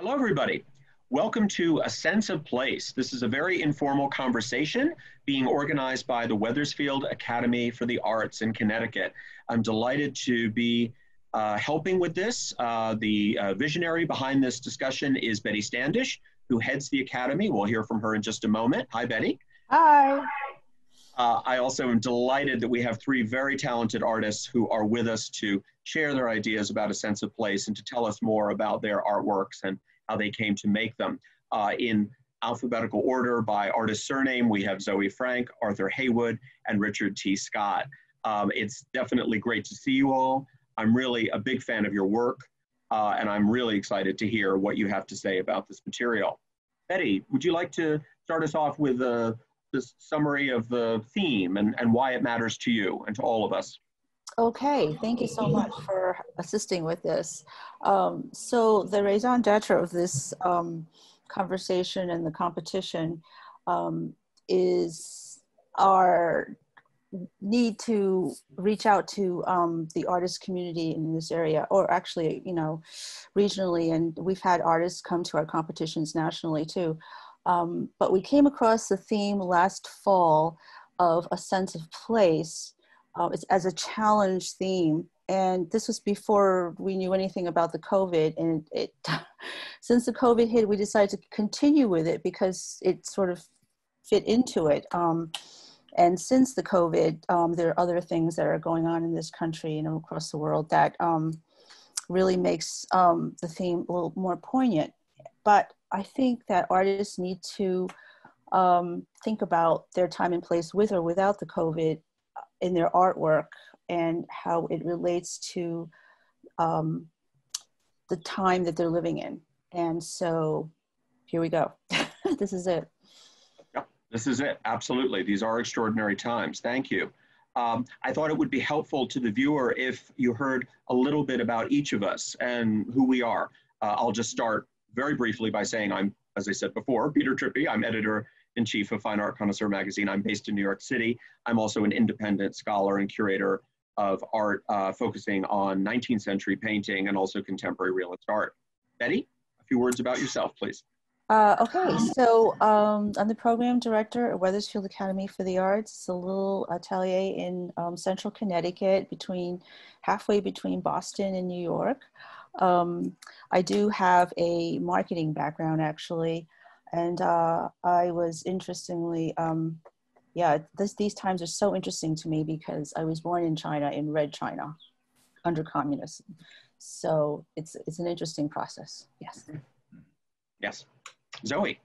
Hello, everybody. Welcome to A Sense of Place. This is a very informal conversation being organized by the Wethersfield Academy for the Arts in Connecticut. I'm delighted to be helping with this. The visionary behind this discussion is Betty Standish, who heads the Academy. We'll hear from her in just a moment. Hi, Betty. Hi. I also am delighted that we have three very talented artists who are with us to share their ideas about A Sense of Place and to tell us more about their artworks and how they came to make them. In alphabetical order by artist surname, we have Zoey Frank, Arthur Haywood, and Richard T. Scott. It's definitely great to see you all. I'm really a big fan of your work, and I'm really excited to hear what you have to say about this material. Betty, would you like to start us off with this summary of the theme and why it matters to you and to all of us? Okay, thank you so much for assisting with this. So the raison d'etre of this conversation and the competition is our need to reach out to the artist community in this area, or actually, regionally, and we've had artists come to our competitions nationally too. But we came across the theme last fall of A Sense of Place. It's as a challenge theme. And this was before we knew anything about the COVID. And since the COVID hit, we decided to continue with it because it sort of fit into it. And since the COVID, there are other things that are going on in this country, across the world that really makes the theme a little more poignant. But I think that artists need to think about their time and place with or without the COVID in their artwork and how it relates to the time that they're living in. And so here we go. This is it. Yeah, this is it. Absolutely. These are extraordinary times. Thank you. I thought it would be helpful to the viewer if you heard a little bit about each of us and who we are. I'll just start very briefly by saying I'm, as I said before, Peter Trippi. I'm editor-in-chief of Fine Art Connoisseur magazine. I'm based in New York City. I'm also an independent scholar and curator of art focusing on 19th century painting and also contemporary realist art. Betty, a few words about yourself, please. Okay, so I'm the program director at Wethersfield Academy for the Arts. It's a little atelier in central Connecticut, halfway between Boston and New York. I do have a marketing background, actually, and I was interestingly, these times are so interesting to me because I was born in China, in Red China, under communism. So it's an interesting process. Yes. Yes. Zoey.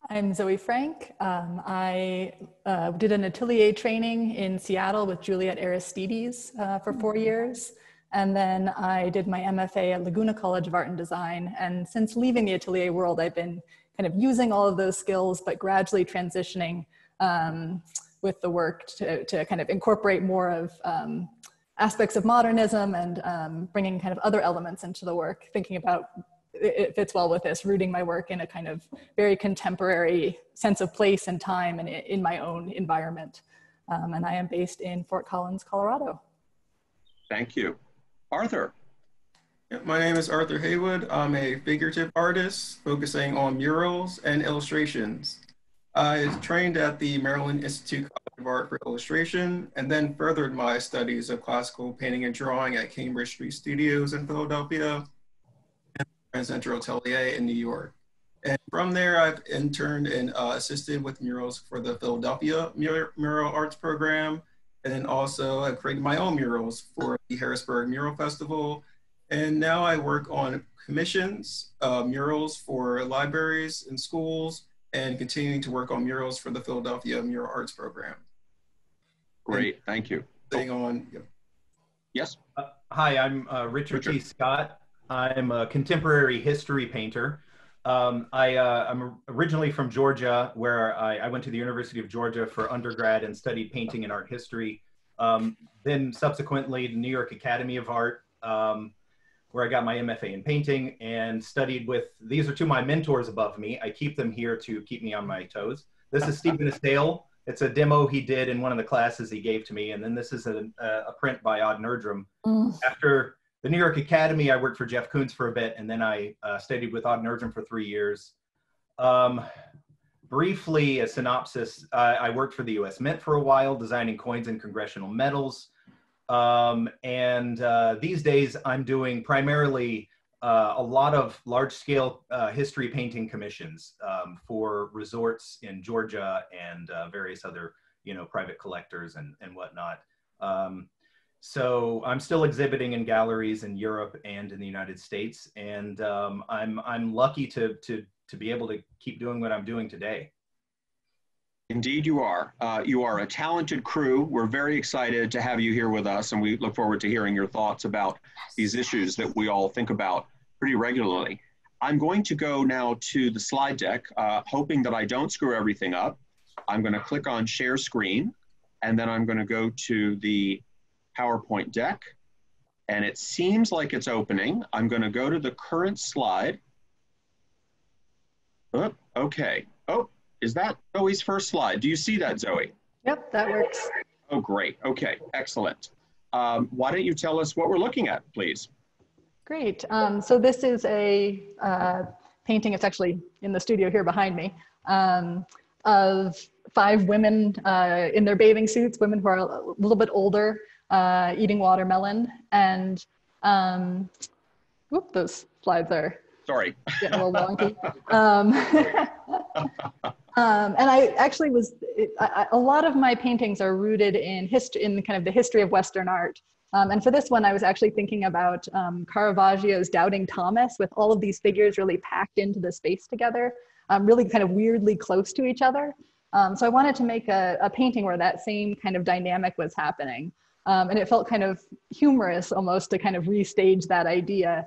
I'm Zoey Frank. I did an atelier training in Seattle with Juliet Aristides for 4 years. And then I did my MFA at Laguna College of Art and Design. And since leaving the atelier world, I've been kind of using all of those skills, but gradually transitioning with the work to kind of incorporate more of aspects of modernism and bringing kind of other elements into the work, thinking about it fits well with this, rooting my work in a kind of very contemporary sense of place and time and in my own environment. And I am based in Fort Collins, Colorado. Thank you. Arthur. My name is Arthur Haywood. I'm a figurative artist focusing on murals and illustrations. I trained at the Maryland Institute of Art for Illustration and then furthered my studies of classical painting and drawing at Cambridge Street Studios in Philadelphia and Grand Central Atelier in New York. And from there, I've interned and assisted with murals for the Philadelphia Mural Arts Program. And then also I created my own murals for the Harrisburg Mural Festival. And now I work on commissions, murals for libraries and schools, and continuing to work on murals for the Philadelphia Mural Arts Program. Great, thank you. Yes? Hi, I'm Richard T. Scott. I'm a contemporary history painter. I'm originally from Georgia, where I went to the University of Georgia for undergrad and studied painting and art history. Then subsequently the New York Academy of Art, where I got my MFA in painting and studied with, these are two of my mentors above me. I keep them here to keep me on my toes. This is Stephen Estale. It's a demo he did in one of the classes he gave to me. And then this is a print by Odd Nerdrum. After the New York Academy, I worked for Jeff Koons for a bit, and then I studied with Auden Erdem for 3 years. Briefly, a synopsis, I worked for the US Mint for a while, designing coins and congressional medals. These days I'm doing primarily a lot of large-scale history painting commissions for resorts in Georgia and various other, private collectors and whatnot. So I'm still exhibiting in galleries in Europe and in the United States, and I'm lucky to be able to keep doing what I'm doing today. Indeed you are. You are a talented crew. We're very excited to have you here with us, and we look forward to hearing your thoughts about these issues that we all think about pretty regularly. I'm going to go now to the slide deck, hoping that I don't screw everything up. I'm going to click on share screen, and then I'm going to go to the PowerPoint deck, and it seems like it's opening. I'm going to go to the current slide. Oh, okay. Oh, is that Zoe's first slide? Do you see that, Zoey? Yep, that works. Oh, great. Okay, excellent. Why don't you tell us what we're looking at, please? Great. So this is a painting, it's actually in the studio here behind me, of 5 women in their bathing suits, women who are a little bit older, eating watermelon. And, whoop, those slides are Sorry. getting a little wonky. And I actually a lot of my paintings are rooted in history, in kind of the history of Western art. And for this one, I was actually thinking about Caravaggio's Doubting Thomas, with all of these figures really packed into the space together, really kind of weirdly close to each other. So I wanted to make a painting where that same kind of dynamic was happening. And it felt kind of humorous almost to kind of restage that idea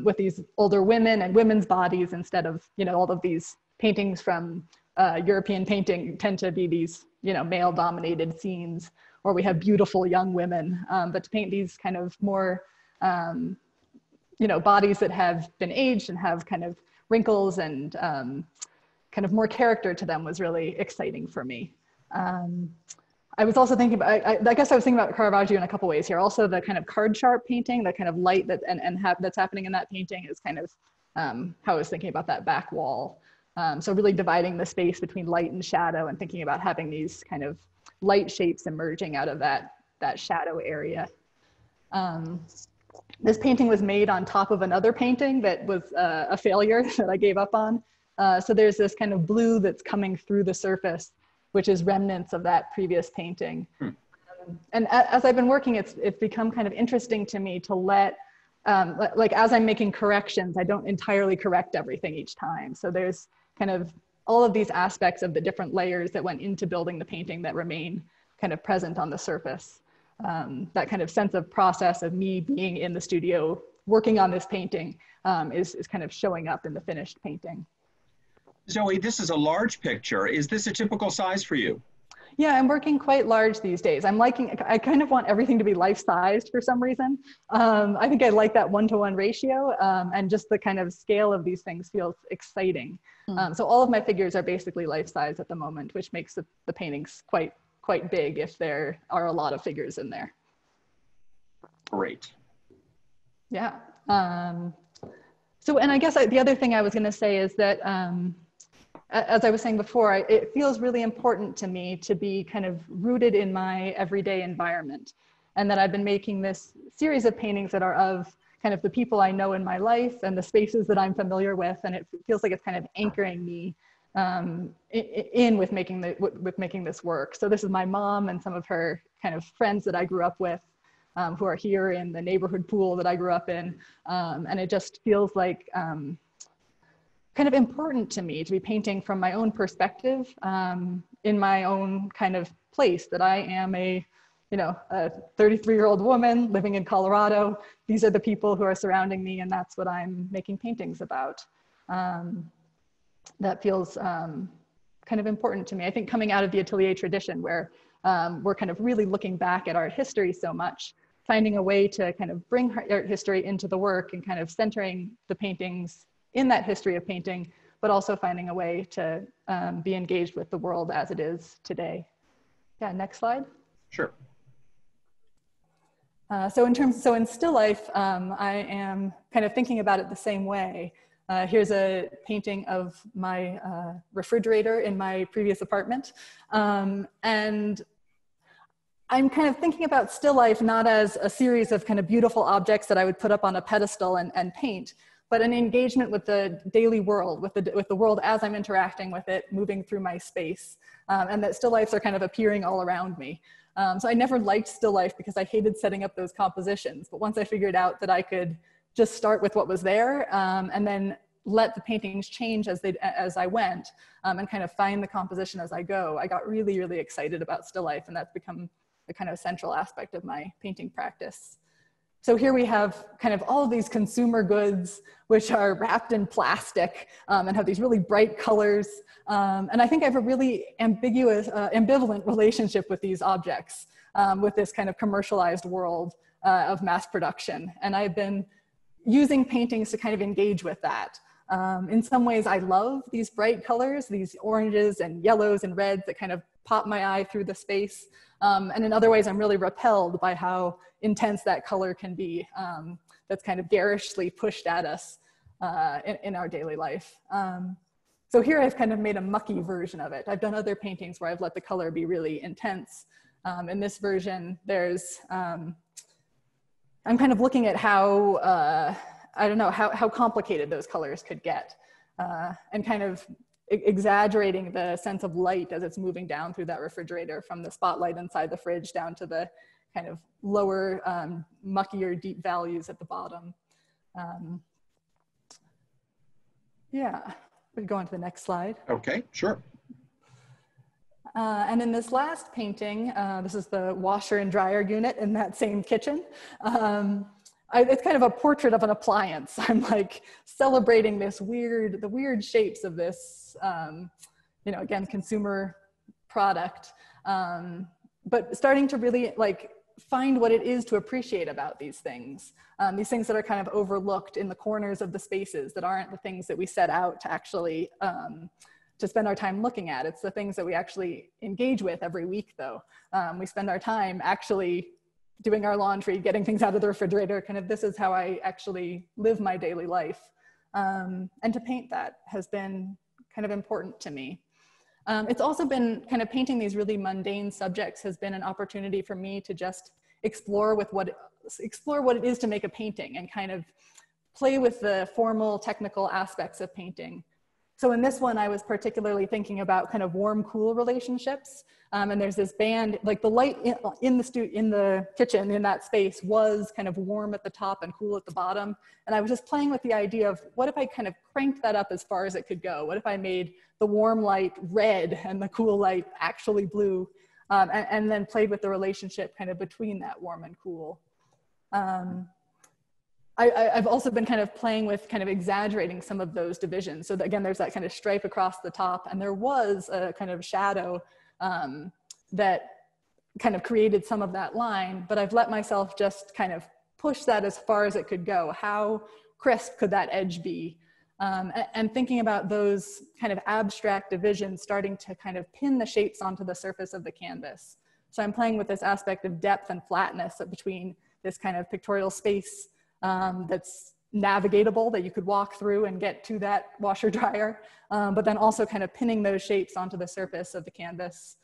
with these older women and women's bodies, instead of, all of these paintings from European painting tend to be these, male dominated scenes, or we have beautiful young women, but to paint these kind of more, bodies that have been aged and have kind of wrinkles and kind of more character to them was really exciting for me. I was also thinking about, I guess I was thinking about Caravaggio in a couple ways here. Also the kind of card sharp painting, the kind of light that that's happening in that painting is kind of how I was thinking about that back wall. So really dividing the space between light and shadow, and thinking about having these kind of light shapes emerging out of that shadow area. This painting was made on top of another painting that was a failure that I gave up on. So there's this kind of blue that's coming through the surface, which is remnants of that previous painting. And as I've been working, it's become kind of interesting to me to let, like as I'm making corrections, I don't entirely correct everything each time. So there's kind of all of these aspects of the different layers that went into building the painting that remain kind of present on the surface. That kind of sense of process of me being in the studio working on this painting is kind of showing up in the finished painting. Zoey, this is a large picture. Is this a typical size for you? Yeah, I'm working quite large these days. I kind of want everything to be life-sized for some reason. I think I like that 1-to-1 ratio, and just the kind of scale of these things feels exciting. So all of my figures are basically life-size at the moment, which makes the paintings quite big if there are a lot of figures in there. Great. Yeah. So, and I guess the other thing I was going to say is that, as I was saying before, it feels really important to me to be kind of rooted in my everyday environment, and that I've been making this series of paintings that are of kind of the people I know in my life and the spaces that I'm familiar with, and it feels like it's kind of anchoring me with making this work. So this is my mom and some of her kind of friends that I grew up with, who are here in the neighborhood pool that I grew up in, and it just feels like kind of important to me to be painting from my own perspective, in my own kind of place, that I am a 33-year-old woman living in Colorado. These are the people who are surrounding me, and that's what I'm making paintings about. That feels kind of important to me. I think coming out of the atelier tradition, where we're kind of really looking back at art history so much, finding a way to kind of bring art history into the work and kind of centering the paintings in that history of painting, but also finding a way to be engaged with the world as it is today. Yeah, next slide. Sure. So in still life, I am kind of thinking about it the same way. Here's a painting of my refrigerator in my previous apartment. And I'm kind of thinking about still life not as a series of kind of beautiful objects that I would put up on a pedestal and paint, but an engagement with the daily world, with the world as I'm interacting with it, moving through my space. And that still lifes are kind of appearing all around me. So I never liked still life because I hated setting up those compositions. But once I figured out that I could just start with what was there and then let the paintings change as I went and kind of find the composition as I go, I got really, really excited about still life, and that's become the kind of central aspect of my painting practice. So here we have kind of all of these consumer goods which are wrapped in plastic and have these really bright colors. And I think I have a really ambivalent relationship with these objects, with this kind of commercialized world of mass production. And I've been using paintings to kind of engage with that. In some ways, I love these bright colors, these oranges and yellows and reds that kind of pop my eye through the space. And in other ways, I'm really repelled by how intense that color can be, that's kind of garishly pushed at us in our daily life. So here I've kind of made a mucky version of it. I've done other paintings where I've let the color be really intense. In this version, there's, I'm kind of looking at how, I don't know, how complicated those colors could get, and kind of exaggerating the sense of light as it's moving down through that refrigerator, from the spotlight inside the fridge down to the kind of lower, muckier, deep values at the bottom. Yeah, we go on to the next slide. Okay, sure. And in this last painting, this is the washer and dryer unit in that same kitchen. It's kind of a portrait of an appliance. I'm like celebrating the weird shapes of this, you know, again, consumer product, but starting to really like find what it is to appreciate about these things that are kind of overlooked in the corners of the spaces, that aren't the things that we set out to actually to spend our time looking at. It's the things that we actually engage with every week, though. We spend our time actually doing our laundry, getting things out of the refrigerator. Kind of, this is how I actually live my daily life. And to paint that has been kind of important to me. It's also been kind of painting these really mundane subjects has been an opportunity for me to just explore what it is to make a painting and kind of play with the formal technical aspects of painting. So in this one, I was particularly thinking about kind of warm-cool relationships. And there's this band, like the light in the kitchen, in that space, was kind of warm at the top and cool at the bottom. And I was just playing with the idea of, what if I kind of cranked that up as far as it could go? What if I made the warm light red and the cool light actually blue? And then played with the relationship kind of between that warm and cool. I've also been kind of playing with kind of exaggerating some of those divisions. So that, again, there's that kind of stripe across the top, and there was a kind of shadow that kind of created some of that line, but I've let myself just kind of push that as far as it could go. How crisp could that edge be? And thinking about those kind of abstract divisions, starting to kind of pin the shapes onto the surface of the canvas. So I'm playing with this aspect of depth and flatness between this kind of pictorial space that's navigatable, that you could walk through and get to that washer dryer, but then also kind of pinning those shapes onto the surface of the canvas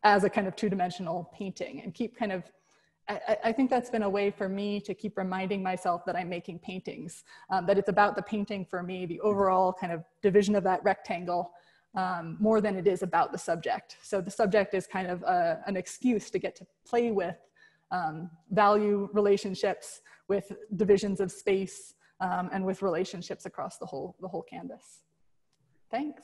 as a kind of two-dimensional painting, and keep kind of, I think that's been a way for me to keep reminding myself that I'm making paintings, that it's about the painting for me, the overall kind of division of that rectangle, more than it is about the subject. So the subject is kind of an excuse to get to play with value relationships, with divisions of space, and with relationships across the whole canvas. Thanks.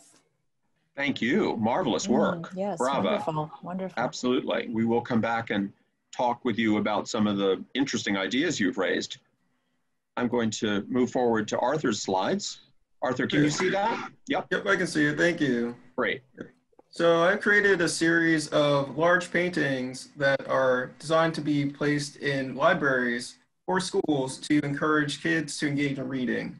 Thank you. Marvelous work. Yes, Bravo. wonderful, wonderful. Absolutely. We will come back and talk with you about some of the interesting ideas you've raised. I'm going to move forward to Arthur's slides. Arthur, can you see that? Yep. Yep, I can see it. Thank you. Great. So I created a series of large paintings that are designed to be placed in libraries or schools to encourage kids to engage in reading.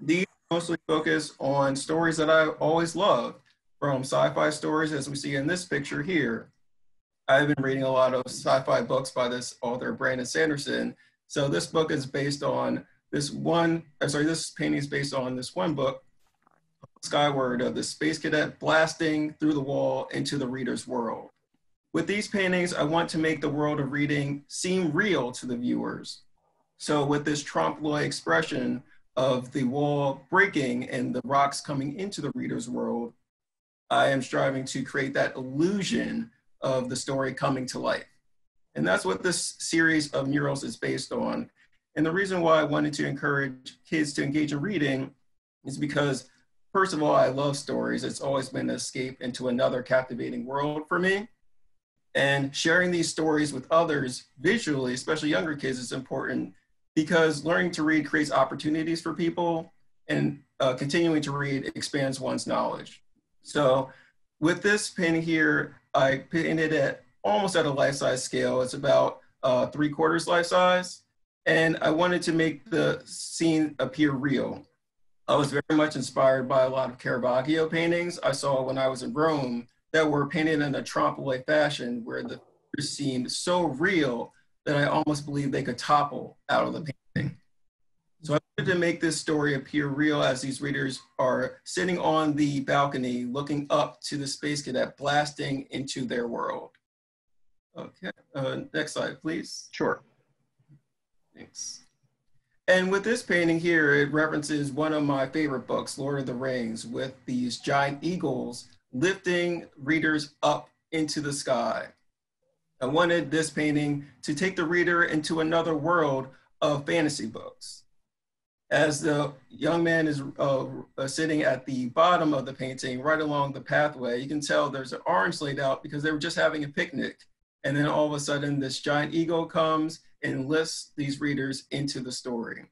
These mostly focus on stories that I always loved, from sci-fi stories, as we see in this picture here. I've been reading a lot of sci-fi books by this author, Brandon Sanderson. So this book is based on this painting is based on this one book, Skyward, of the space cadet blasting through the wall into the reader's world. With these paintings, I want to make the world of reading seem real to the viewers. So with this trompe l'oeil expression of the wall breaking and the rocks coming into the reader's world, I am striving to create that illusion of the story coming to life. And that's what this series of murals is based on. And the reason why I wanted to encourage kids to engage in reading is because, first of all, I love stories. It's always been an escape into another captivating world for me. And sharing these stories with others visually, especially younger kids, is important because learning to read creates opportunities for people, and continuing to read expands one's knowledge. So with this painting here, I painted it almost at a life-size scale. It's about 3/4 life size. And I wanted to make the scene appear real. I was very much inspired by a lot of Caravaggio paintings I saw when I was in Rome that were painted in a trompe l'oeil fashion where the figures seemed so real that I almost believed they could topple out of the painting. So I wanted to make this story appear real as these readers are sitting on the balcony looking up to the space cadet blasting into their world. Okay, next slide, please. Sure. Thanks. And with this painting here, it references one of my favorite books, Lord of the Rings, with these giant eagles lifting readers up into the sky. I wanted this painting to take the reader into another world of fantasy books. As the young man is sitting at the bottom of the painting, right along the pathway, you can tell there's an orange laid out because they were just having a picnic. And then all of a sudden, this giant eagle comes and lifts these readers into the story.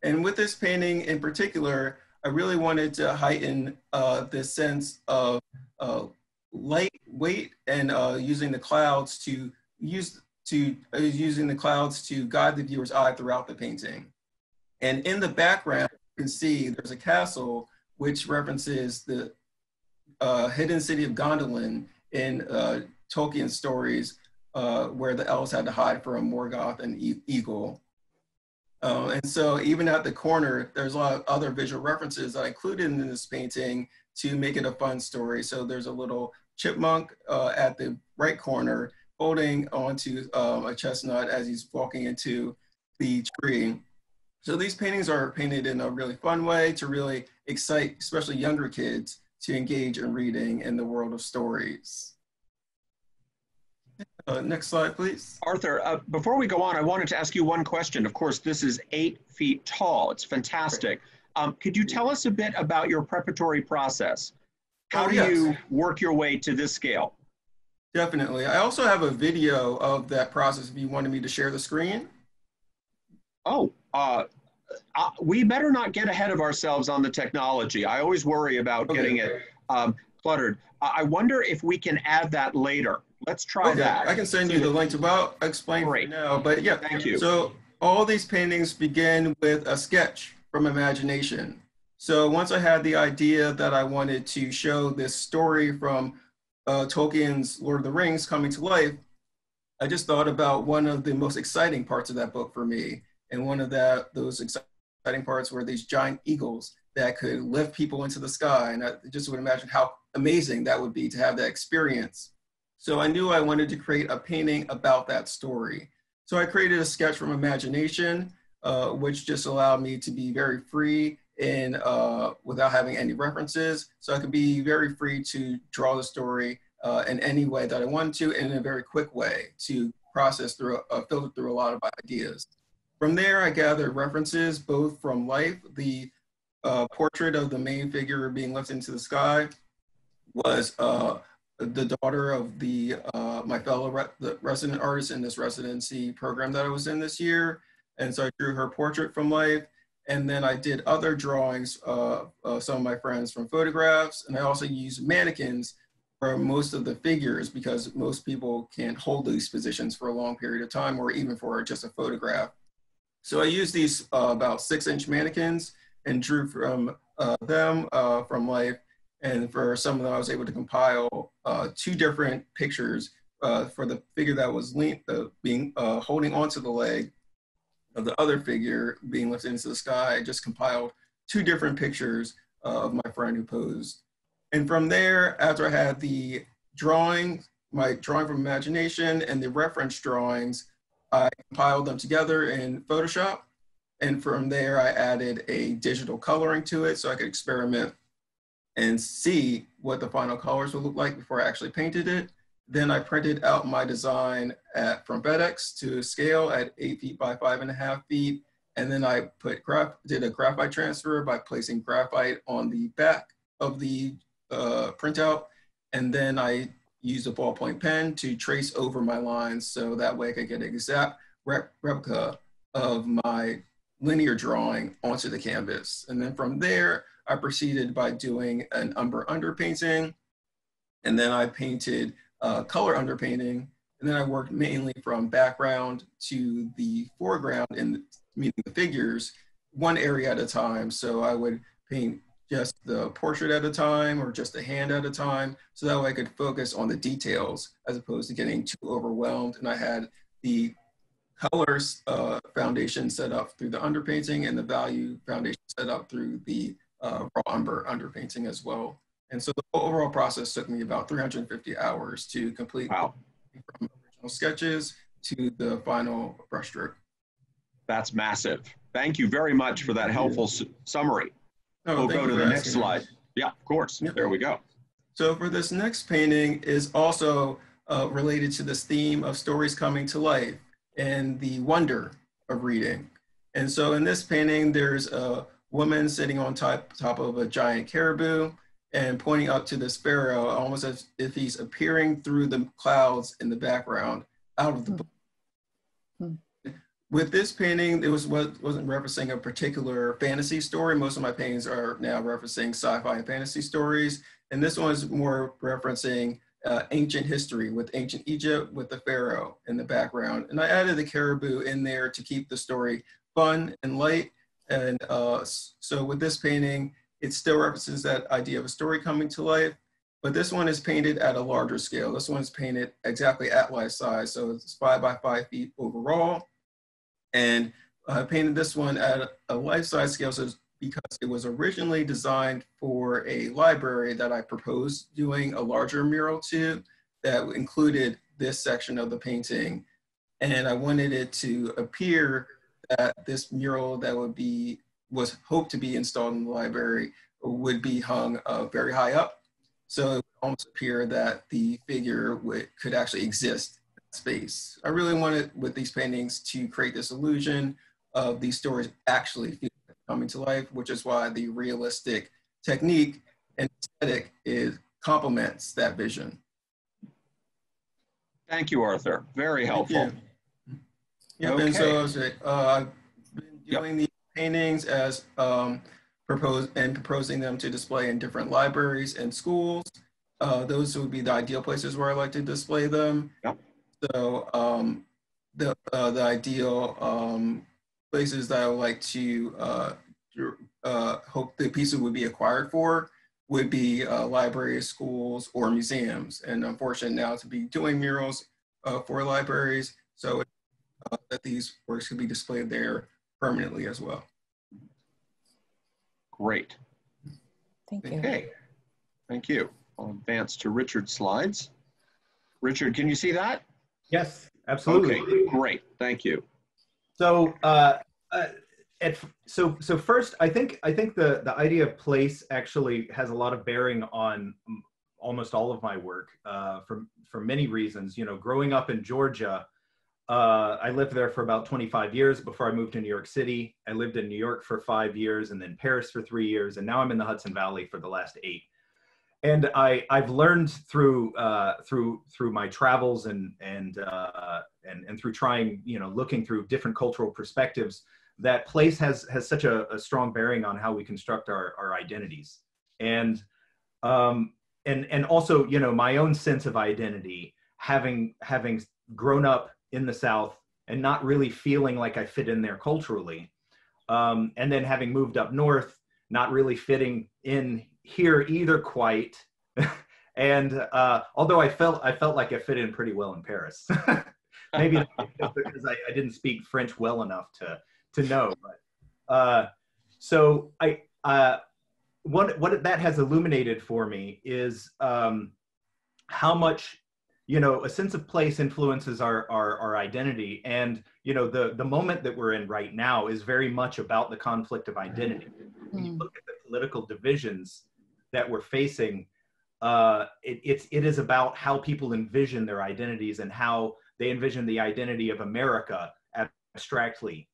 And with this painting in particular, I really wanted to heighten this sense of lightweight and using the clouds to guide the viewer's eye throughout the painting. And in the background, you can see there's a castle which references the hidden city of Gondolin in Tolkien stories, where the elves had to hide from Morgoth and Eagle. And so even at the corner, there's a lot of other visual references I included in this painting to make it a fun story. So there's a little chipmunk at the right corner holding onto a chestnut as he's walking into the tree. So these paintings are painted in a really fun way to really excite, especially younger kids, to engage in reading in the world of stories. Next slide, please. Arthur, before we go on, I wanted to ask you one question. Of course, this is 8 feet tall. It's fantastic. Could you tell us a bit about your preparatory process? How do you work your way to this scale? Definitely. I also have a video of that process if you wanted me to share the screen. Oh, we better not get ahead of ourselves on the technology. I always worry about getting it cluttered. I wonder if we can add that later. Let's try that. I can send you the link to I'll explain for you now, but yeah. Thank you. So all these paintings begin with a sketch from imagination. So once I had the idea that I wanted to show this story from Tolkien's Lord of the Rings coming to life, I just thought about one of the most exciting parts of that book for me. And one of those exciting parts were these giant eagles that could lift people into the sky. And I just would imagine how amazing that would be to have that experience. So I knew I wanted to create a painting about that story. So I created a sketch from imagination, which just allowed me to be very free and without having any references. So I could be very free to draw the story in any way that I wanted to, and in a very quick way to process through, filter through a lot of ideas. From there, I gathered references both from life. The portrait of the main figure being lifted into the sky was the daughter of my fellow resident artist in this residency program that I was in this year. And so I drew her portrait from life. And then I did other drawings of some of my friends from photographs. And I also used mannequins for most of the figures because most people can't hold these positions for a long period of time or even for just a photograph. So I used these about 6-inch mannequins and drew from them from life. And for some of them, I was able to compile 2 different pictures for the figure that was holding onto the leg of the other figure being lifted into the sky, I just compiled 2 different pictures of my friend who posed. And from there, after I had the drawing, my drawing from imagination and the reference drawings, I compiled them together in Photoshop. And from there, I added a digital coloring to it so I could experiment and see what the final colors would look like before I actually painted it. Then I printed out my design from FedEx to scale at 8 feet by 5.5 feet. And then I did a graphite transfer by placing graphite on the back of the printout. And then I used a ballpoint pen to trace over my lines so that way I could get an exact replica of my linear drawing onto the canvas. And then from there, I proceeded by doing an umber underpainting. And then I painted color underpainting. And then I worked mainly from background to the foreground, meaning the figures, one area at a time. So I would paint just the portrait at a time or just a hand at a time. So that way I could focus on the details as opposed to getting too overwhelmed. And I had the colors foundation set up through the underpainting and the value foundation set up through the raw umber underpainting as well. And so the overall process took me about 350 hours to complete. Wow. From original sketches to the final brushstroke. That's massive. Thank you very much for that helpful summary. We'll go to the next slide. Yeah, of course. Yep. There we go. So for this next painting is also related to this theme of stories coming to life and the wonder of reading. And so in this painting, there's a woman sitting on top of a giant caribou and pointing up to the sparrow, almost as if he's appearing through the clouds in the background out of the book. With this painting, it wasn't referencing a particular fantasy story. Most of my paintings are now referencing sci-fi and fantasy stories. And this one is more referencing ancient history with ancient Egypt with the pharaoh in the background. And I added the caribou in there to keep the story fun and light. And so with this painting, it still references that idea of a story coming to life, but this one is painted at a larger scale. This one is painted exactly at life size. So it's 5 by 5 feet overall. And I painted this one at a life size scale because it was originally designed for a library that I proposed doing a larger mural to that included this section of the painting. And I wanted it to appear that this mural that was hoped to be installed in the library would be hung very high up. So it would almost appear that the figure could actually exist in space. I really wanted with these paintings to create this illusion of these stories actually coming to life, which is why the realistic technique and aesthetic complements that vision. Thank you, Arthur. Very helpful. Yeah, okay. And so I've been doing these paintings as proposing them to display in different libraries and schools. Those would be the ideal places where I like to display them. Yep. So the ideal places that I would like to hope the pieces would be acquired for would be libraries, schools, or museums. And I'm fortunate now to be doing murals for libraries, so that these works can be displayed there permanently as well. Great. Thank you. Okay, thank you. I'll advance to Richard's slides. Richard, can you see that? Yes, absolutely. Okay, great, thank you. So, so first, I think the idea of place actually has a lot of bearing on almost all of my work for many reasons. You know, growing up in Georgia, I lived there for about 25 years before I moved to New York City. I lived in New York for 5 years and then Paris for 3 years. And now I'm in the Hudson Valley for the last 8. And I've learned through my travels and through trying, you know, looking through different cultural perspectives, that place has such a strong bearing on how we construct our identities. And also, you know, my own sense of identity, having grown up in the South and not really feeling like I fit in there culturally. And then having moved up north, not really fitting in here either quite. And although I felt like I fit in pretty well in Paris. Maybe that's because I didn't speak French well enough to know. But so what that has illuminated for me is how much, you know, a sense of place influences our identity. And, you know, the moment that we're in right now is very much about the conflict of identity. When you look at the political divisions that we're facing, it is about how people envision their identities and how they envision the identity of America abstractly.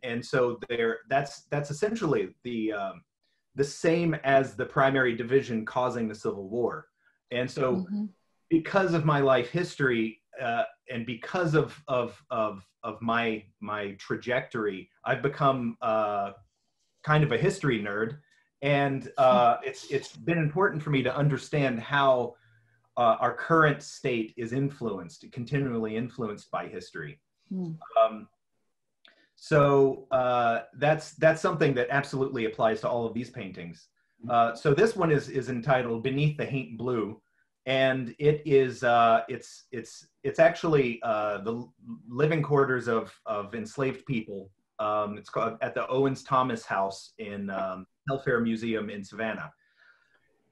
And so that's essentially the same as the primary division causing the Civil War. And so because of my life history and because of my trajectory, I've become kind of a history nerd. And it's been important for me to understand how our current state is continually influenced by history. So that's something that absolutely applies to all of these paintings. So this one is entitled "Beneath the Haint Blue," and it is it's actually the living quarters of enslaved people. It's called at the Owens Thomas House in Telfair Museum in Savannah.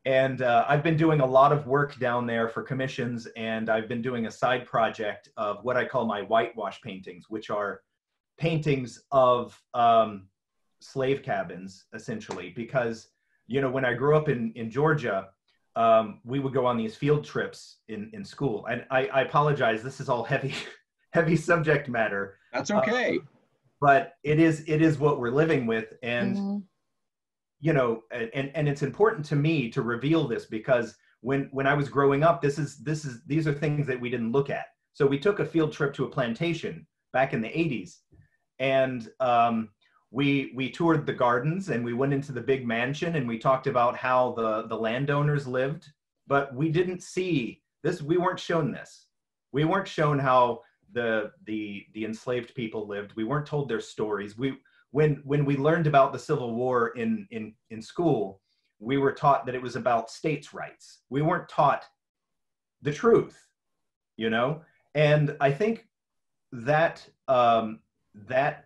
And I've been doing a lot of work down there for commissions, and I've been doing a side project of what I call my whitewash paintings, which are paintings of slave cabins, essentially. Because, you know, when I grew up in Georgia, we would go on these field trips in school. And I apologize, this is all heavy subject matter. That's okay. But it is what we're living with. And you know, and it's important to me to reveal this because when I was growing up, these are things that we didn't look at. So we took a field trip to a plantation back in the 80s, and we toured the gardens, and we went into the big mansion, and we talked about how the landowners lived, but we didn't see this. We weren't shown this. We weren't shown how the enslaved people lived. We weren't told their stories. When we learned about the Civil War in school, we were taught that it was about states' rights. We weren't taught the truth, you know? And I think that that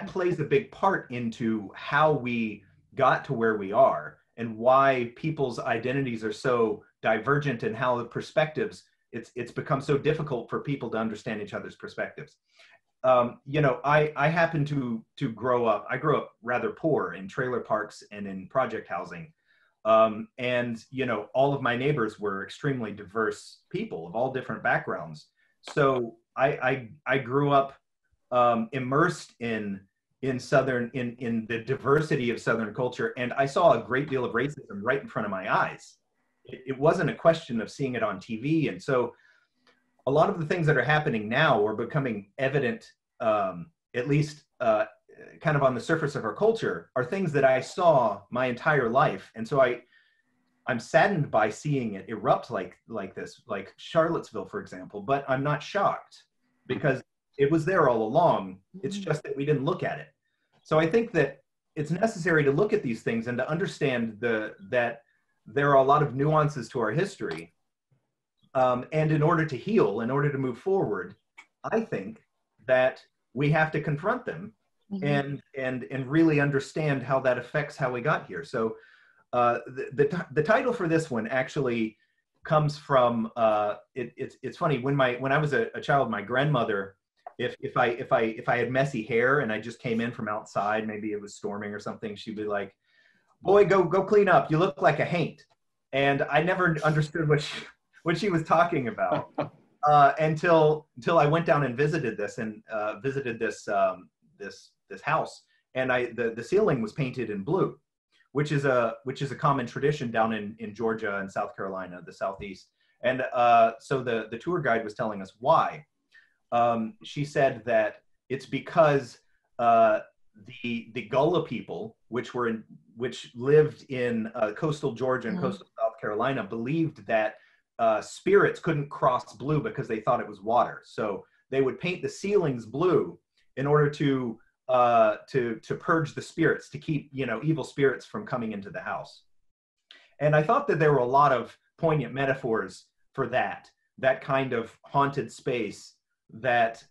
plays a big part into how we got to where we are and why people's identities are so divergent and how the perspectives, it's become so difficult for people to understand each other's perspectives. You know, I happen to grow up, I grew up rather poor in trailer parks and in project housing. And, you know, all of my neighbors were extremely diverse people of all different backgrounds. So I grew up immersed in the diversity of Southern culture. And I saw a great deal of racism right in front of my eyes. It wasn't a question of seeing it on TV. And so a lot of the things that are happening now are becoming evident, at least kind of on the surface of our culture, are things that I saw my entire life. And so I'm saddened by seeing it erupt like this, like Charlottesville, for example, but I'm not shocked because it was there all along. It's just that we didn't look at it. So I think that it's necessary to look at these things and to understand that there are a lot of nuances to our history. And in order to heal, in order to move forward, I think that we have to confront them and really understand how that affects how we got here. So the title for this one actually comes from it's funny, when I was a child, my grandmother, if I had messy hair and I just came in from outside, maybe it was storming or something, she'd be like, "Boy, go clean up. You look like a haint." And I never understood what she was talking about until I went down and visited this this house, and the ceiling was painted in blue, which is a common tradition down in Georgia and South Carolina, the Southeast. And so the tour guide was telling us why. She said that it's because the Gullah people, which lived in coastal Georgia and coastal South Carolina, believed that spirits couldn't cross blue because they thought it was water. So they would paint the ceilings blue in order to purge the spirits, to keep, you know, evil spirits from coming into the house. And I thought that there were a lot of poignant metaphors for that kind of haunted space that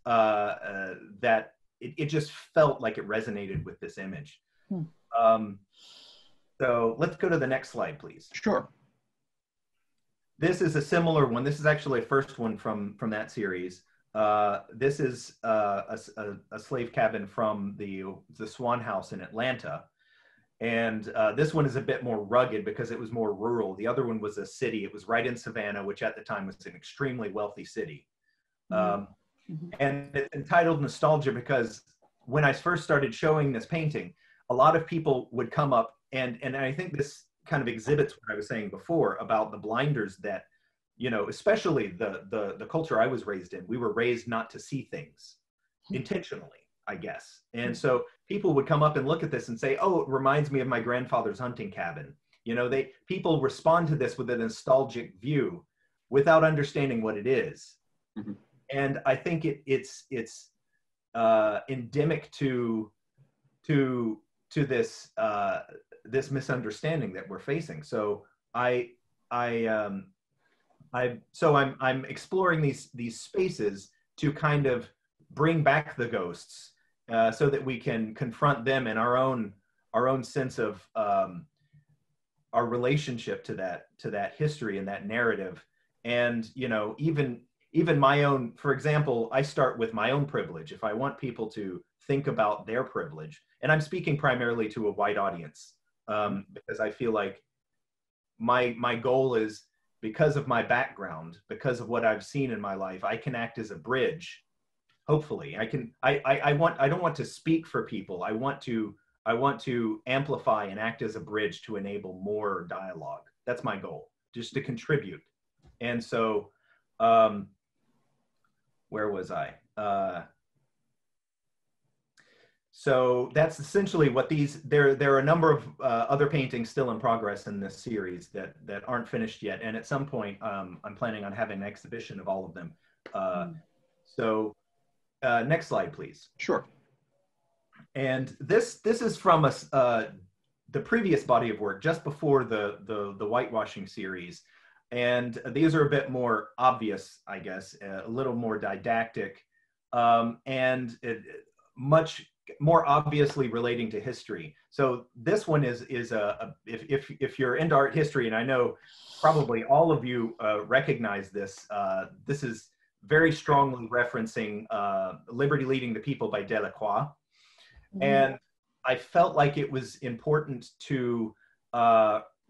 it just felt like it resonated with this image. So let's go to the next slide, please. Sure. This is a similar one. This is actually a first one from that series. This is a slave cabin from the Swan House in Atlanta. And this one is a bit more rugged because it was more rural. The other one was a city. It was right in Savannah, which at the time was an extremely wealthy city. And it's entitled Nostalgia because when I first started showing this painting, a lot of people would come up, and I think this kind of exhibits what I was saying before about the blinders that, you know, especially the culture I was raised in. We were raised not to see things intentionally, I guess. And so people would come up and look at this and say, oh, it reminds me of my grandfather's hunting cabin. You know, people respond to this with a nostalgic view without understanding what it is. And I think it's endemic to this this misunderstanding that we're facing. So I'm exploring these spaces to kind of bring back the ghosts, so that we can confront them in our own sense of our relationship to that history and that narrative. And, you know, even my own, for example, I start with my own privilege. If I want people to think about their privilege, and I'm speaking primarily to a white audience, because I feel like my goal is, because of my background, because of what I've seen in my life, I can act as a bridge. Hopefully I don't want to speak for people. I want to amplify and act as a bridge to enable more dialogue. That's my goal, just to contribute. And so, where was I? So that's essentially what there are a number of other paintings still in progress in this series that aren't finished yet. And at some point, I'm planning on having an exhibition of all of them. So next slide, please. Sure. And this is from the previous body of work just before the whitewashing series. And these are a bit more obvious, I guess, a little more didactic, and much more obviously relating to history. So this one is if you're into art history, and I know probably all of you recognize this, this is very strongly referencing Liberty Leading the People by Delacroix. And I felt like it was important to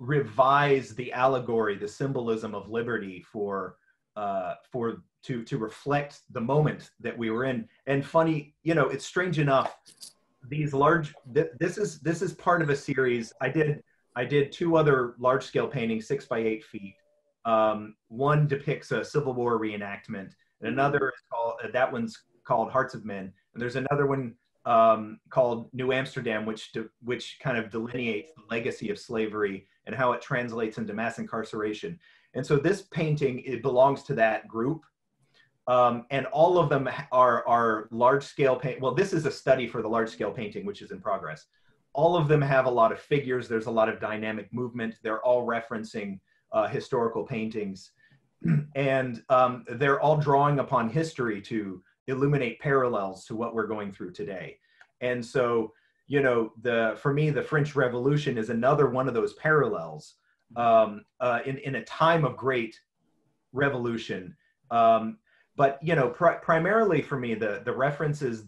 revise the allegory, the symbolism of liberty to reflect the moment that we were in. And funny, you know, it's strange enough, this is part of a series. I did two other large scale paintings, 6 by 8 feet. One depicts a Civil War reenactment, and another is that one's called Hearts of Men. And there's another one called New Amsterdam, which kind of delineates the legacy of slavery and how it translates into mass incarceration. And so this painting, it belongs to that group. And all of them are large-scale paint. Well, this is a study for the large-scale painting, which is in progress. All of them have a lot of figures. There's a lot of dynamic movement. They're all referencing historical paintings. And they're all drawing upon history to illuminate parallels to what we're going through today. And so, you know, for me, the French Revolution is another one of those parallels in a time of great revolution. But, you know, primarily for me, the references,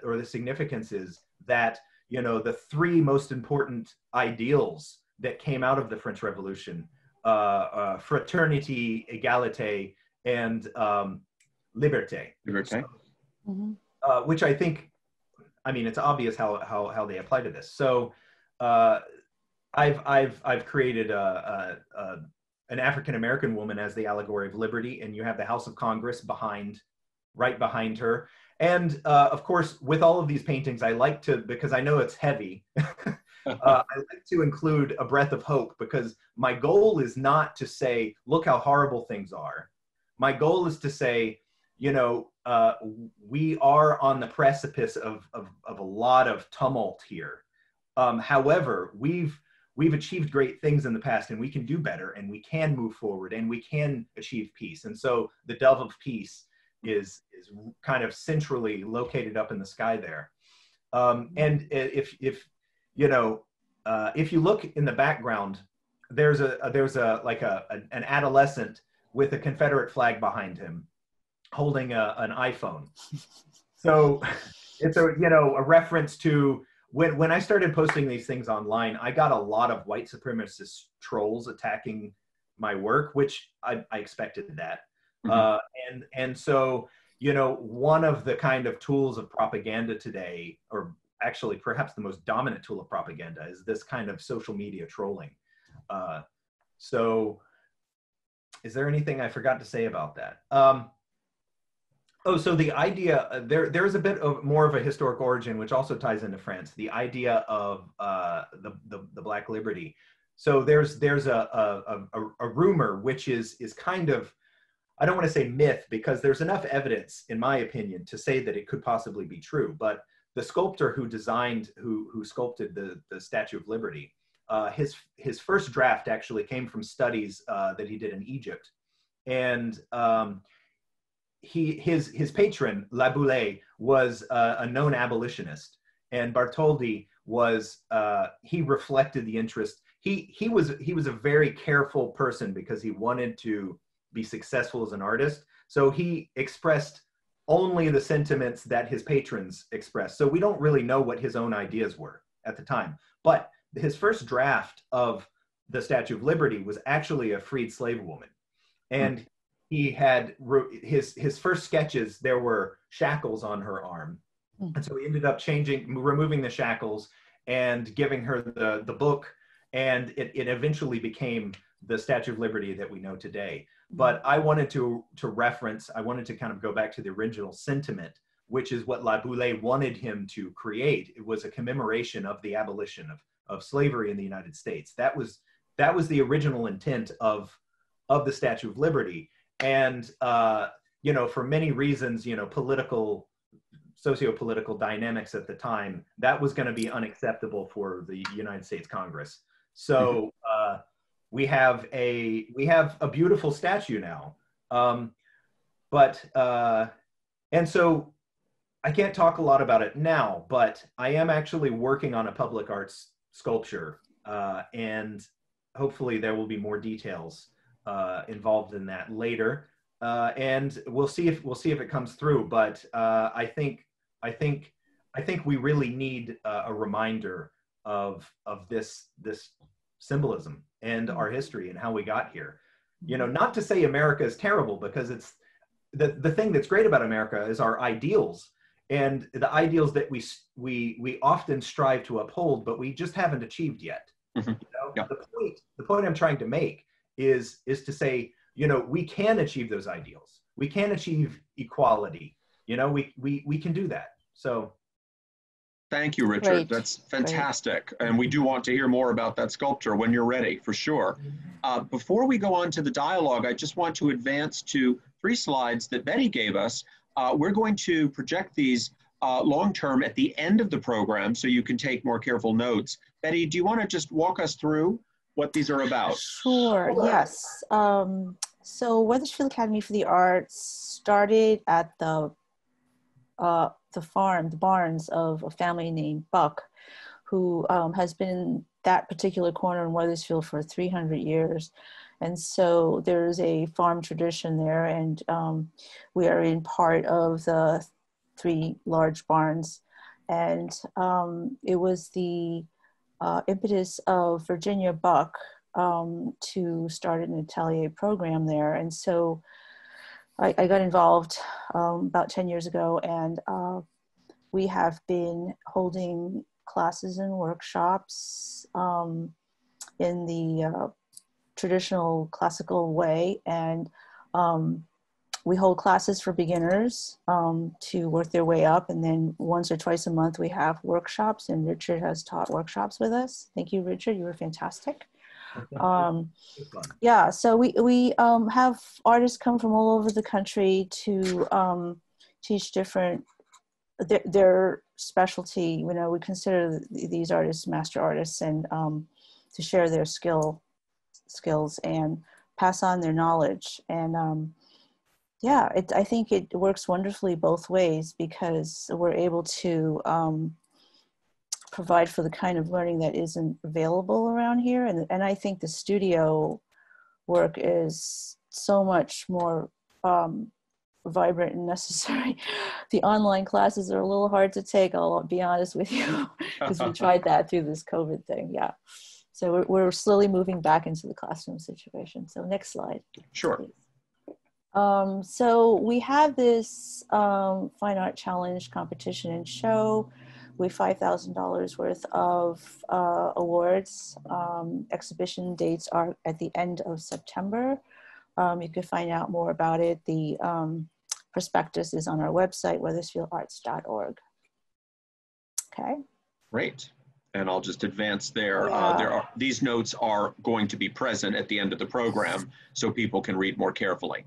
or the significance is that, you know, the three most important ideals that came out of the French Revolution, fraternity, égalité, and liberté. Liberté. Mm-hmm. Which I think, I mean, it's obvious how they apply to this. So I've created an African-American woman as the allegory of liberty, and you have the House of Congress right behind her. And of course, with all of these paintings, I like to, because I know it's heavy, I like to include a breath of hope, because my goal is not to say, look how horrible things are. My goal is to say, you know, we are on the precipice of a lot of tumult here. However, we've we've achieved great things in the past, and we can do better, and we can move forward, and we can achieve peace. And so the dove of peace is kind of centrally located up in the sky there. And if you know, if you look in the background, there's an adolescent with a Confederate flag behind him, holding an iPhone. So it's a reference to when I started posting these things online, I got a lot of white supremacist trolls attacking my work, which I expected that. And so, one of the kind of tools of propaganda today, or actually perhaps the most dominant tool of propaganda, is this kind of social media trolling. So is there anything I forgot to say about that? So the idea, there is a bit of more of a historic origin, which also ties into France, the idea of the Black Liberty. So there's a rumor, which is kind of, I don't want to say myth, because there's enough evidence, in my opinion, to say that it could possibly be true. But the sculptor who sculpted the Statue of Liberty, his first draft actually came from studies that he did in Egypt. And his patron, Laboulaye, was a known abolitionist, and Bartholdi was he reflected the interest. He was a very careful person because he wanted to be successful as an artist. So he expressed only the sentiments that his patrons expressed. So we don't really know what his own ideas were at the time. But his first draft of the Statue of Liberty was actually a freed slave woman. And he had his first sketches, there were shackles on her arm. And so he ended up removing the shackles and giving her the book. And it eventually became the Statue of Liberty that we know today. But I wanted to kind of go back to the original sentiment, which is what Laboulaye wanted him to create. It was a commemoration of the abolition of slavery in the United States. That was the original intent of the Statue of Liberty. And, for many reasons, socio-political dynamics at the time, that was going to be unacceptable for the United States Congress. So we have a beautiful statue now. And so I can't talk a lot about it now, but I am actually working on a public arts sculpture, and hopefully there will be more details involved in that later, and we'll see if it comes through. But I think we really need a reminder of this symbolism and our history and how we got here. Not to say America is terrible, because it's the thing that's great about America is our ideals, and the ideals that we often strive to uphold, but we just haven't achieved yet. Yeah. The point I'm trying to make is to say, we can achieve those ideals. We can achieve equality. We can do that. So thank you, Richard. Great. That's fantastic. Great. And we do want to hear more about that sculpture when you're ready, for sure. Before we go on to the dialogue, I just want to advance to 3 slides that Betty gave us. We're going to project these long-term at the end of the program so you can take more careful notes. Betty, do you want to just walk us through what these are about? Sure, yes. So Wethersfield Academy for the Arts started at the barns of a family named Buck, who has been in that particular corner in Wethersfield for 300 years. And so there's a farm tradition there, and we are in part of the 3 large barns. And it was the impetus of Virginia Buck to start an atelier program there. And so I got involved about 10 years ago, and we have been holding classes and workshops in the traditional classical way. And we hold classes for beginners to work their way up. And then once or twice a month, we have workshops, and Richard has taught workshops with us. Thank you, Richard. You were fantastic. Yeah, so we have artists come from all over the country to teach different, their specialty. We consider these artists master artists, and to share their skills and pass on their knowledge. And yeah, I think it works wonderfully both ways, because we're able to provide for the kind of learning that isn't available around here. And I think the studio work is so much more vibrant and necessary. The online classes are a little hard to take, I'll be honest with you, because we tried that through this COVID thing. Yeah. So we're slowly moving back into the classroom situation. So next slide. Sure. Please. So we have this fine art challenge competition and show with $5,000 worth of awards. Exhibition dates are at the end of September. You can find out more about it. The prospectus is on our website, wethersfieldarts.org. Okay. Great. And I'll just advance there. These notes are going to be present at the end of the program so people can read more carefully.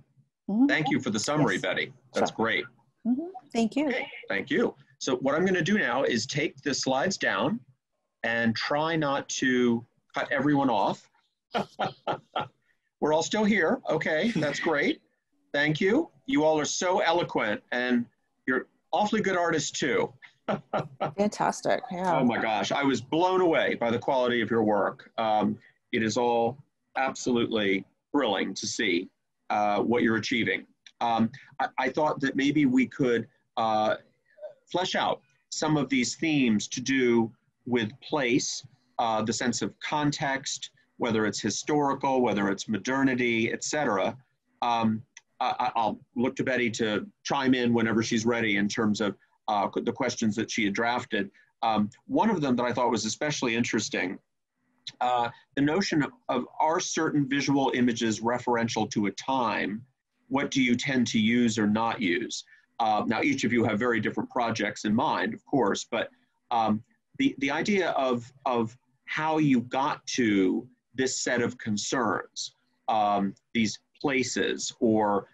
Mm-hmm. Thank you for the summary, yes. Betty. That's sure. Great. Mm-hmm. Thank you. Okay. Thank you. So what I'm going to do now is take the slides down and try not to cut everyone off. We're all still here. Okay, that's great. Thank you. You all are so eloquent, and you're awfully good artists too. Fantastic. Yeah. Oh my gosh, I was blown away by the quality of your work. It is all absolutely thrilling to see what you're achieving. I thought that maybe we could flesh out some of these themes to do with place, the sense of context, whether it's historical, whether it's modernity, etc. I'll look to Betty to chime in whenever she's ready in terms of the questions that she had drafted. One of them that I thought was especially interesting, the notion of are certain visual images referential to a time? What do you tend to use or not use? Now, each of you have very different projects in mind, of course, but the idea of how you got to this set of concerns, these places or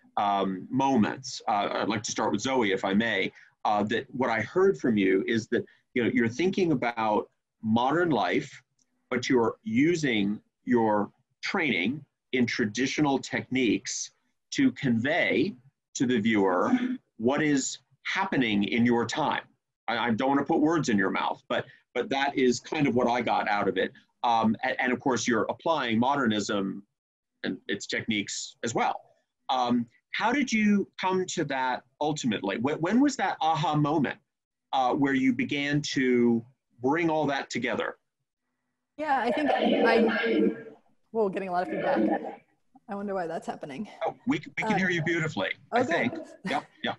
moments. I'd like to start with Zoey, if I may. That what I heard from you is that you're thinking about modern life, but you're using your training in traditional techniques to convey to the viewer what is happening in your time. I don't want to put words in your mouth, but that is kind of what I got out of it. And of course, you're applying modernism and its techniques as well. How did you come to that ultimately? When was that aha moment where you began to bring all that together? Yeah, I think whoa, getting a lot of feedback. I wonder why that's happening. Oh, we can hear you beautifully, okay. I think. Yep, yep.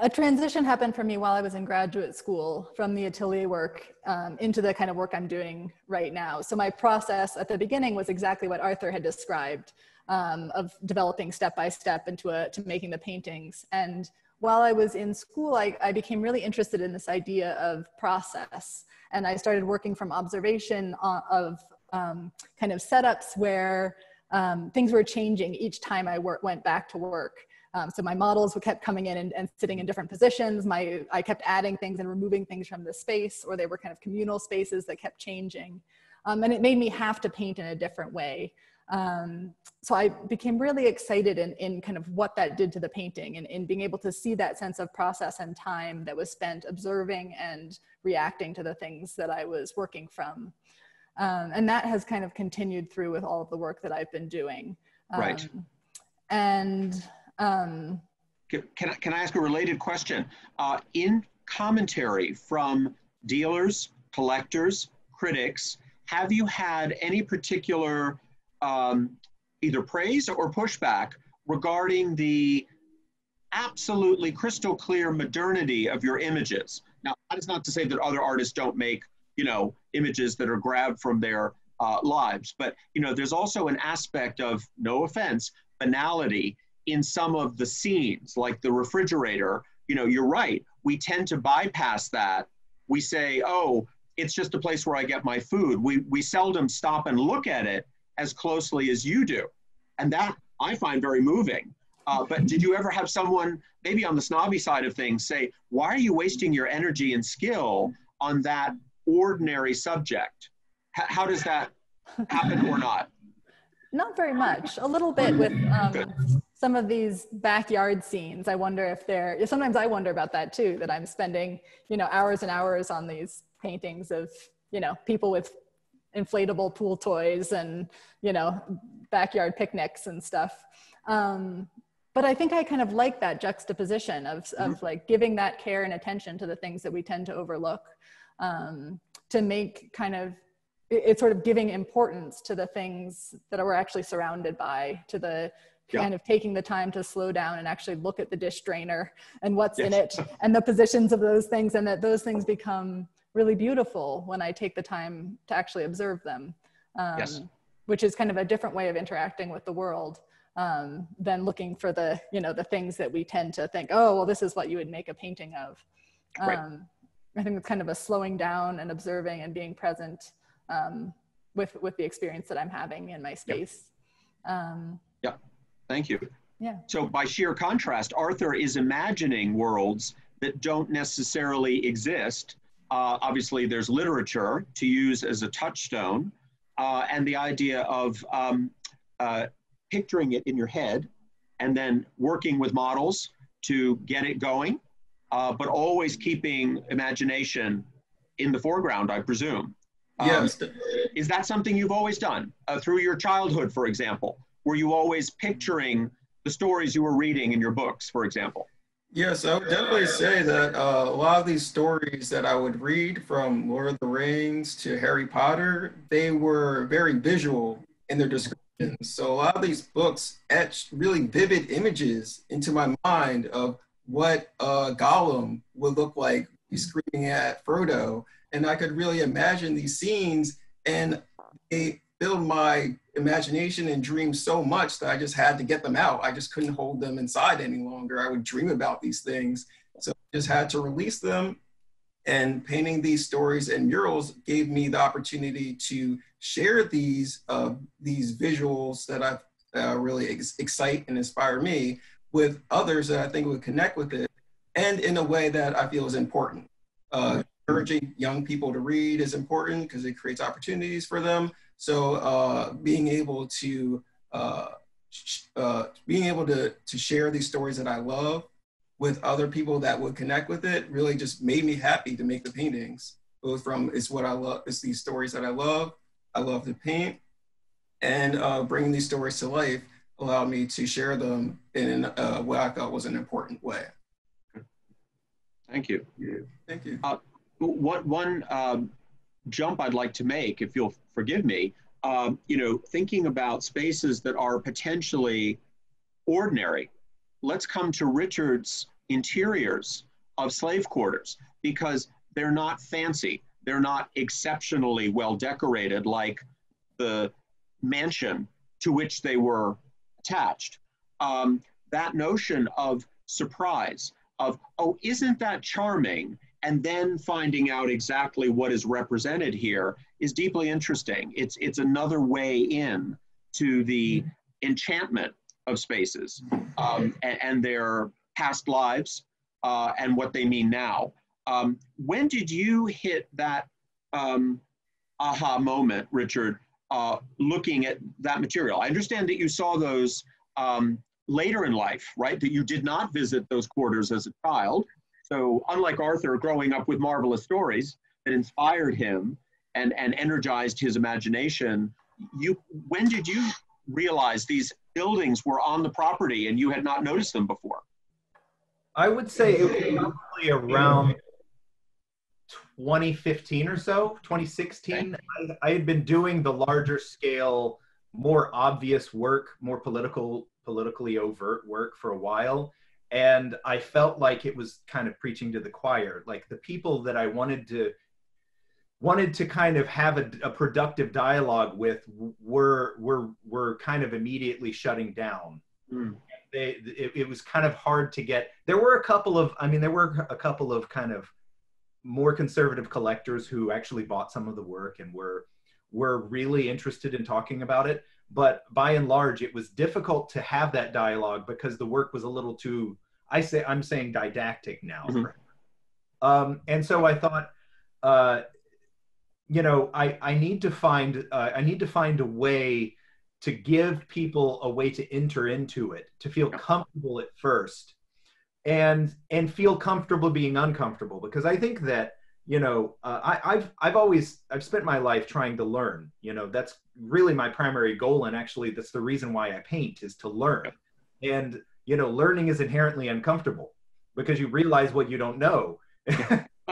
A transition happened for me while I was in graduate school from the atelier work into the kind of work I'm doing right now. So my process at the beginning was exactly what Arthur had described, of developing step by step to making the paintings. And while I was in school, I became really interested in this idea of process. And I started working from observation of kind of setups where things were changing each time I went back to work. So my models kept coming in and sitting in different positions. I kept adding things and removing things from the space, or they were kind of communal spaces that kept changing. And it made me have to paint in a different way. So I became really excited in kind of what that did to the painting, and in being able to see that sense of process and time that was spent observing and reacting to the things that I was working from. And that has kind of continued through with all of the work that I've been doing. Right. And can I ask a related question? In commentary from dealers, collectors, critics, have you had any particular either praise or pushback regarding the absolutely crystal clear modernity of your images? Now, that is not to say that other artists don't make, images that are grabbed from their lives, but, there's also an aspect of, no offense, banality in some of the scenes, like the refrigerator. You're right. We tend to bypass that. We say, oh, it's just a place where I get my food. We seldom stop and look at it as closely as you do. And that I find very moving. But did you ever have someone, maybe on the snobby side of things, say, why are you wasting your energy and skill on that ordinary subject? How does that happen or not? Not very much. A little bit with Good. some of these backyard scenes. I wonder if they're, sometimes I wonder about that too, that I'm spending, hours and hours on these paintings of, people with inflatable pool toys and, backyard picnics and stuff. But I think I kind of like that juxtaposition of like giving that care and attention to the things that we tend to overlook, to make kind of, it's sort of giving importance to the things that we're actually surrounded by, to the kind of taking the time to slow down and actually look at the dish drainer and what's in it and the positions of those things, and that those things become really beautiful when I take the time to actually observe them, which is kind of a different way of interacting with the world than looking for the, the things that we tend to think, oh, well, this is what you would make a painting of. I think it's kind of a slowing down and observing and being present with the experience that I'm having in my space. Thank you. Yeah. So by sheer contrast, Arthur is imagining worlds that don't necessarily exist. Obviously, there's literature to use as a touchstone, and the idea of picturing it in your head and then working with models to get it going, but always keeping imagination in the foreground, I presume. Yes. Is that something you've always done through your childhood, for example? Were you always picturing the stories you were reading in your books, for example? Yes, I would definitely say that a lot of these stories that I would read, from Lord of the Rings to Harry Potter, they were very visual in their descriptions. So a lot of these books etched really vivid images into my mind of what Gollum would look like screaming at Frodo. And I could really imagine these scenes, and they filled my imagination and dreams so much that I just had to get them out. I just couldn't hold them inside any longer. I would dream about these things. So I just had to release them. And painting these stories and murals gave me the opportunity to share these visuals that really excite and inspire me with others that I think would connect with it, and in a way that I feel is important. Encouraging young people to read is important because it creates opportunities for them. So being able to share these stories that I love with other people that would connect with it really just made me happy to make the paintings. Both from it's what I love, it's these stories that I love to paint, and bringing these stories to life allowed me to share them in what I thought was an important way. Thank you. Thank you. One jump I'd like to make, if you'll forgive me, thinking about spaces that are potentially ordinary. Let's come to Richard's interiors of slave quarters, because they're not fancy. They're not exceptionally well decorated like the mansion to which they were attached. That notion of surprise, of, oh, isn't that charming? And then finding out exactly what is represented here is deeply interesting. It's another way in to the enchantment of spaces and their past lives and what they mean now. When did you hit that aha moment, Richard, looking at that material? I understand that you saw those later in life, right? That you did not visit those quarters as a child. So unlike Arthur growing up with marvelous stories that inspired him and energized his imagination, when did you realize these buildings were on the property and you had not noticed them before? I would say it was probably around 2015 or so, 2016. Okay. I had been doing the larger scale, more obvious work, more politically overt work for a while. And I felt like it was kind of preaching to the choir. Like the people that I wanted to kind of have a productive dialogue with were kind of immediately shutting down. It was kind of hard to get. There were a couple of kind of more conservative collectors who actually bought some of the work and were really interested in talking about it. But by and large, it was difficult to have that dialogue because the work was a little too, I'm saying didactic now. Mm-hmm. And so I thought, you know, I need to find a way to give people a way to enter into it, to feel comfortable at first, and feel comfortable being uncomfortable. Because I think that, you know, I've spent my life trying to learn. You know, that's really my primary goal, and actually that's the reason why I paint, is to learn. And you know, learning is inherently uncomfortable because you realize what you don't know.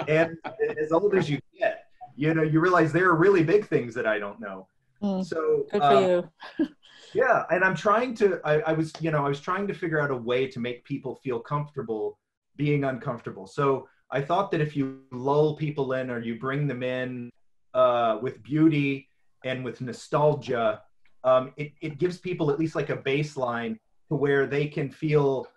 And as old as you get, you know, you realize there are really big things that I don't know. So good for you. yeah, and I'm trying to, I was trying to figure out a way to make people feel comfortable being uncomfortable. So I thought that if you lull people in, or you bring them in with beauty and with nostalgia, it gives people at least like a baseline to where they can feel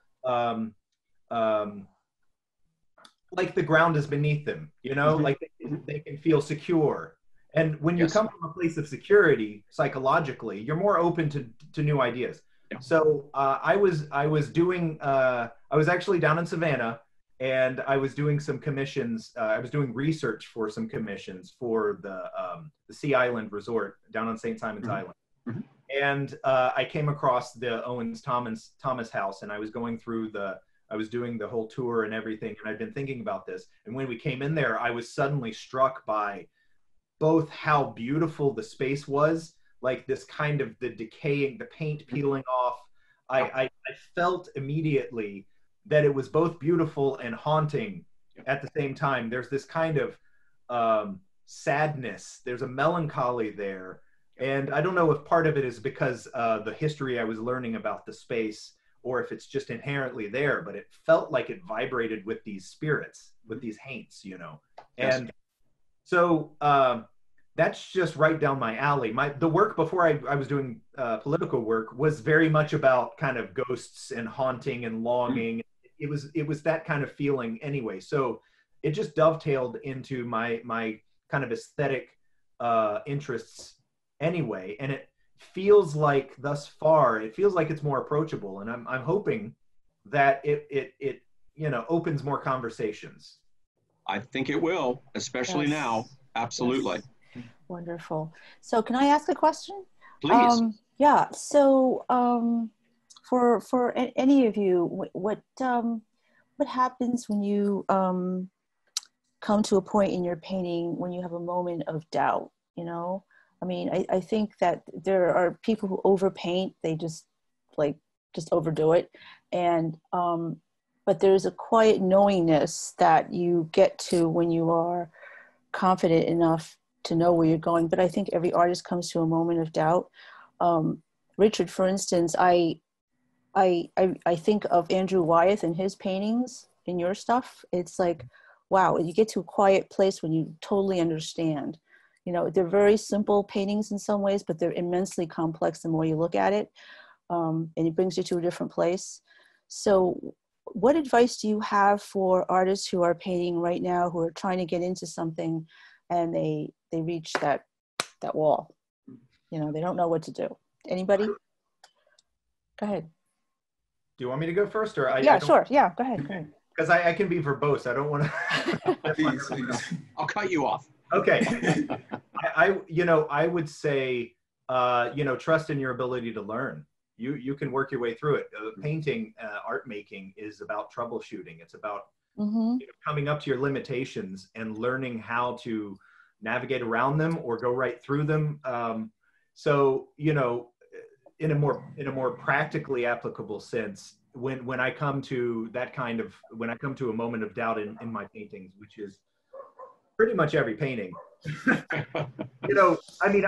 like the ground is beneath them, you know, like they can feel secure. And when you come from a place of security, psychologically, you're more open to new ideas. So I was actually down in Savannah, and I was doing some commissions. I was doing research for some commissions for the Sea Island Resort down on St. Simon's Island. And I came across the Owens Thomas house, and I was going through I was doing the whole tour and everything, and I'd been thinking about this. And when we came in there, I was suddenly struck by both how beautiful the space was, like this kind of the decaying, the paint peeling off. I felt immediately that it was both beautiful and haunting at the same time. There's this kind of sadness. There's a melancholy there. And I don't know if part of it is because the history I was learning about the space, or if it's just inherently there, but it felt like it vibrated with these spirits, with these haints, you know. And so that's just right down my alley. The work before I was doing political work was very much about kind of ghosts and haunting and longing. It was that kind of feeling anyway. So it just dovetailed into my kind of aesthetic interests anyway. And it feels like thus far, it feels like it's more approachable. And I'm hoping that it you know, opens more conversations. I think it will, especially now. Absolutely. Yes. Wonderful. So can I ask a question? Please. Yeah. So for any of you, what happens when you come to a point in your painting when you have a moment of doubt, you know? I mean, I think that there are people who overpaint, they just overdo it. And, but there's a quiet knowingness that you get to when you are confident enough to know where you're going. But I think every artist comes to a moment of doubt. Richard, for instance, I think of Andrew Wyeth and his paintings in your stuff. It's like, wow, you get to a quiet place when you totally understand. You know, they're very simple paintings in some ways, but they're immensely complex the more you look at it. And it brings you to a different place. So what advice do you have for artists who are painting right now, who are trying to get into something and they reach that wall? You know, they don't know what to do. Anybody? Go ahead. Do you want me to go first, or Yeah, sure. Yeah, go ahead. Because I can be verbose. I don't want to. I'll cut you off. Okay. I would say, trust in your ability to learn. You can work your way through it. Painting, art making is about troubleshooting. It's about coming up to your limitations and learning how to navigate around them or go right through them. So, you know, in a more practically applicable sense, when I come to a moment of doubt in my paintings, which is pretty much every painting, you know, I mean,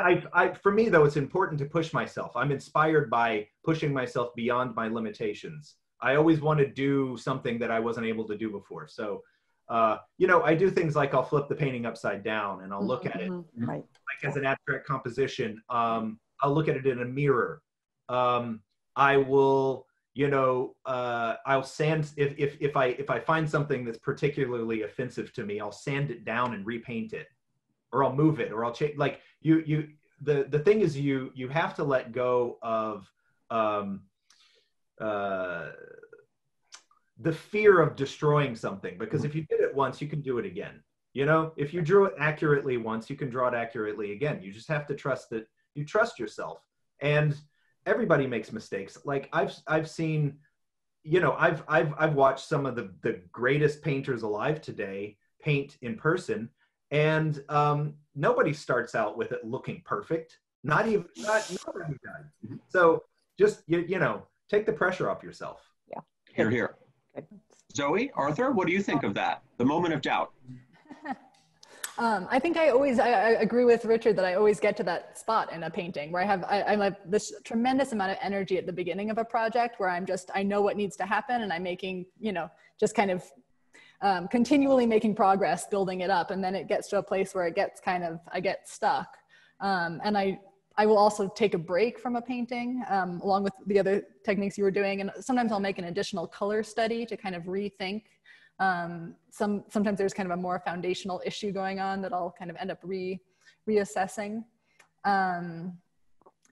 for me though, it's important to push myself. I'm inspired by pushing myself beyond my limitations. I always want to do something that I wasn't able to do before. So, you know, I do things like I'll flip the painting upside down and I'll look at it like as an abstract composition. I'll look at it in a mirror. I will, you know, I'll sand, if I find something that's particularly offensive to me, I'll sand it down and repaint it, or I'll move it, or I'll change. Like the thing is you have to let go of the fear of destroying something, because if you did it once, you can do it again. You know, if you drew it accurately once, you can draw it accurately again. You just have to trust that you trust yourself. And everybody makes mistakes. Like I've seen, you know, I've watched some of the greatest painters alive today paint in person, and nobody starts out with it looking perfect. Nobody does. So just you know, take the pressure off yourself. Yeah. Here, here. Zoe, Arthur, what do you think of that? The moment of doubt. I think I agree with Richard that I always get to that spot in a painting where I have this tremendous amount of energy at the beginning of a project where I know what needs to happen, and I'm making, you know, just kind of continually making progress, building it up. And then it gets to a place where it gets I get stuck. And I will also take a break from a painting along with the other techniques you were doing. And sometimes I'll make an additional color study to kind of rethink. Sometimes there's kind of a more foundational issue going on that I'll kind of end up reassessing. And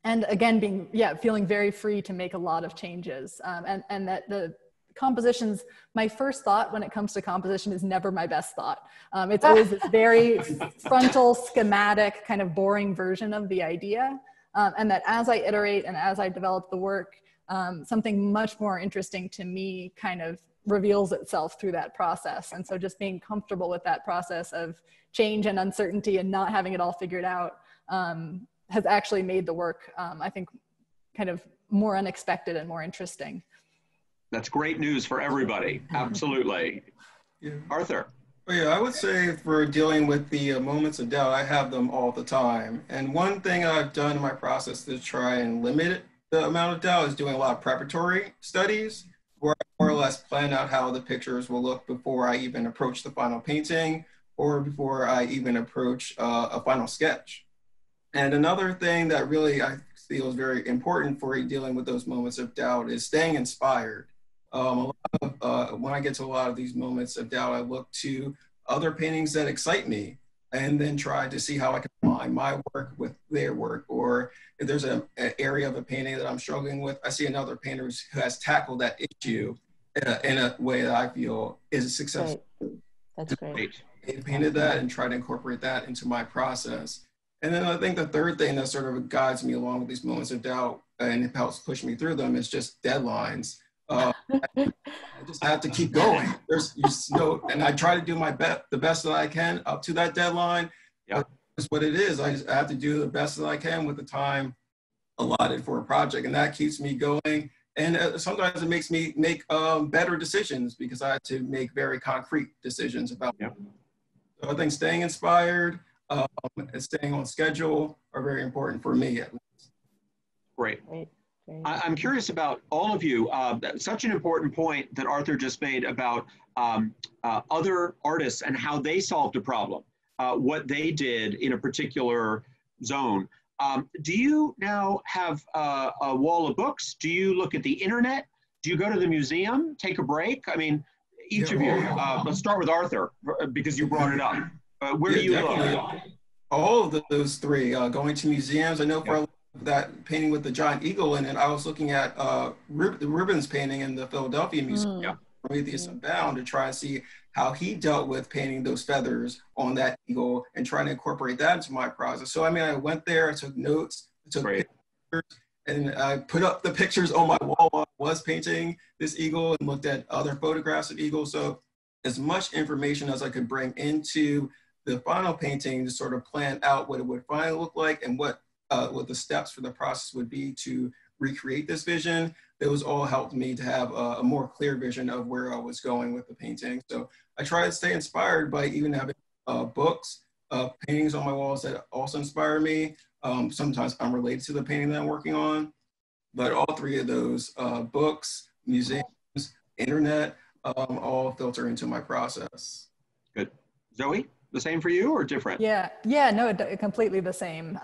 again, feeling very free to make a lot of changes. And that the compositions, my first thought when it comes to composition is never my best thought. It's always this very frontal, schematic, kind of boring version of the idea. And that as I iterate and as I develop the work, something much more interesting to me kind of reveals itself through that process. And so just being comfortable with that process of change and uncertainty and not having it all figured out has actually made the work, I think, kind of more unexpected and more interesting. That's great news for everybody. Absolutely. Yeah. Arthur. Well, yeah, I would say for dealing with the moments of doubt, I have them all the time. And one thing I've done in my process to try and limit the amount of doubt is doing a lot of preparatory studies where I more or less plan out how the pictures will look before I even approach the final painting or before I even approach a final sketch. And another thing that really I feel is very important for dealing with those moments of doubt is staying inspired. When I get to a lot of these moments of doubt, I look to other paintings that excite me and then try to see how I can align my work with their work. Or if there's an area of a painting that I'm struggling with, I see another painter who has tackled that issue in a way that I feel is successful. Great. That's great. They painted that and try to incorporate that into my process. And then I think the third thing that sort of guides me along with these moments of doubt and helps push me through them is just deadlines. I just have to keep going. And I try to do the best that I can up to that deadline. Yeah, that's what it is. I have to do the best that I can with the time allotted for a project, and that keeps me going. And sometimes it makes me make better decisions because I have to make very concrete decisions about. Yeah. So I think staying inspired and staying on schedule are very important for me at least. Great. Great. I'm curious about all of you. Such an important point that Arthur just made about other artists and how they solved a problem, what they did in a particular zone. Do you now have a wall of books? Do you look at the internet? Do you go to the museum, take a break? I mean, each of you. Let's start with Arthur because you brought it up. Where do you look? All of those three, going to museums. I know for that painting with the giant eagle in it, I was looking at the Rubens painting in the Philadelphia Museum, Prometheus Unbound, to try and see how he dealt with painting those feathers on that eagle and trying to incorporate that into my process. So, I mean, I went there, I took notes, I took pictures, and I put up the pictures on my wall while I was painting this eagle and looked at other photographs of eagles. So as much information as I could bring into the final painting to sort of plan out what it would finally look like and what the steps for the process would be to recreate this vision. Those all helped me to have a more clear vision of where I was going with the painting. So I try to stay inspired by even having books, paintings on my walls that also inspire me. Sometimes unrelated to the painting that I'm working on, but all three of those, books, museums, internet, all filter into my process. Good. Zoe? The same for you or different? Yeah, no, completely the same.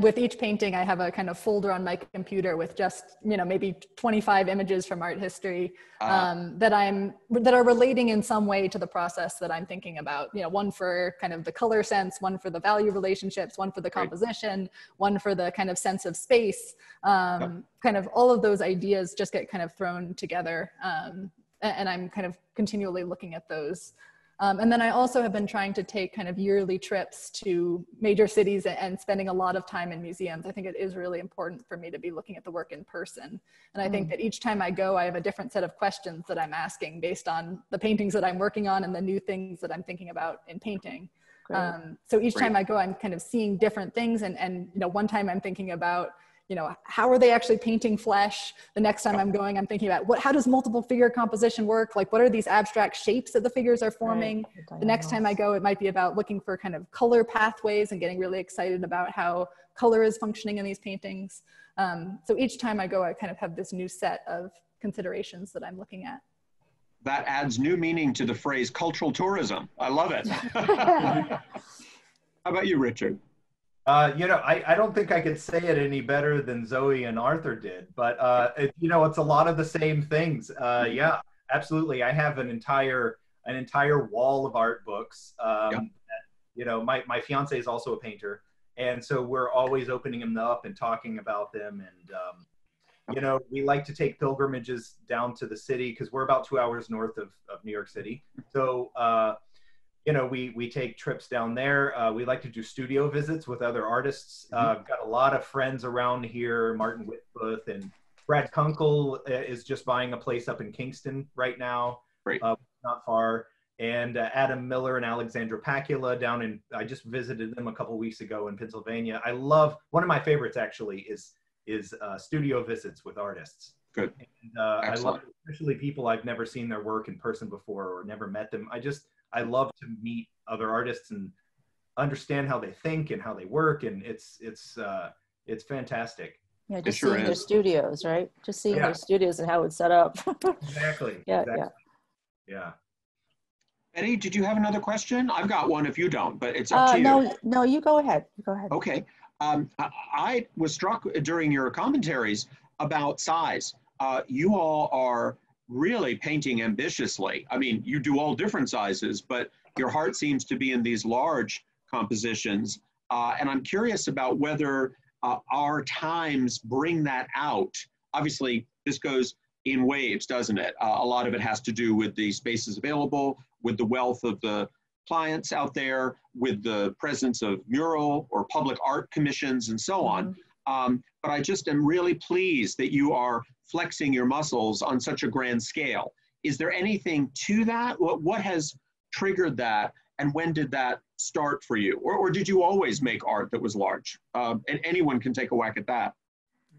With each painting, I have a kind of folder on my computer with just, maybe 25 images from art history that are relating in some way to the process that I'm thinking about. One for kind of the color sense, one for the value relationships, one for the composition, one for the kind of sense of space. Kind of all of those ideas just get kind of thrown together. And I'm kind of continually looking at those. And then I also have been trying to take kind of yearly trips to major cities and spending a lot of time in museums. I think it is really important for me to be looking at the work in person. And I think that each time I go, I have a different set of questions that I'm asking based on the paintings that I'm working on and the new things that I'm thinking about in painting. So each time I go, I'm kind of seeing different things. And you know, one time I'm thinking about, you know, how are they actually painting flesh? The next time I'm going, I'm thinking about how does multiple figure composition work? Like, what are these abstract shapes that the figures are forming? The next time I go, it might be about looking for kind of color pathways and getting really excited about how color is functioning in these paintings. So each time I go, I kind of have this new set of considerations that I'm looking at. That adds new meaning to the phrase cultural tourism. I love it. How about you, Richard? You know, I don't think I could say it any better than Zoey and Arthur did, but you know, it's a lot of the same things. Yeah, absolutely. I have an entire wall of art books. You know, my fiance is also a painter, and so we're always opening them up and talking about them. And you know, we like to take pilgrimages down to the city because we're about 2 hours north of New York City. So you know, we take trips down there. We like to do studio visits with other artists. I've got a lot of friends around here. Martin Whitworth and Brad Kunkel is just buying a place up in Kingston right now, not far. And Adam Miller and Alexandra Pacula down in, I just visited them a couple weeks ago in Pennsylvania. I love, one of my favorites actually is studio visits with artists. Good. And I love, especially people I've never seen their work in person before or never met them. I love to meet other artists and understand how they think and how they work, and it's fantastic. Yeah, just seeing their studios, right? Just seeing their studios and how it's set up. Exactly. Yeah. Betty, did you have another question? I've got one if you don't, but it's up to you. No, you go ahead. You go ahead. Okay. I was struck during your commentaries about size. You all are really painting ambitiously. I mean, you do all different sizes, but your heart seems to be in these large compositions. And I'm curious about whether our times bring that out. Obviously, this goes in waves, doesn't it? A lot of it has to do with the spaces available, with the wealth of the clients out there, with the presence of mural or public art commissions and so on. But I just am really pleased that you are flexing your muscles on such a grand scale. Is there anything to that? What has triggered that, and when did that start for you? Or did you always make art that was large? And anyone can take a whack at that.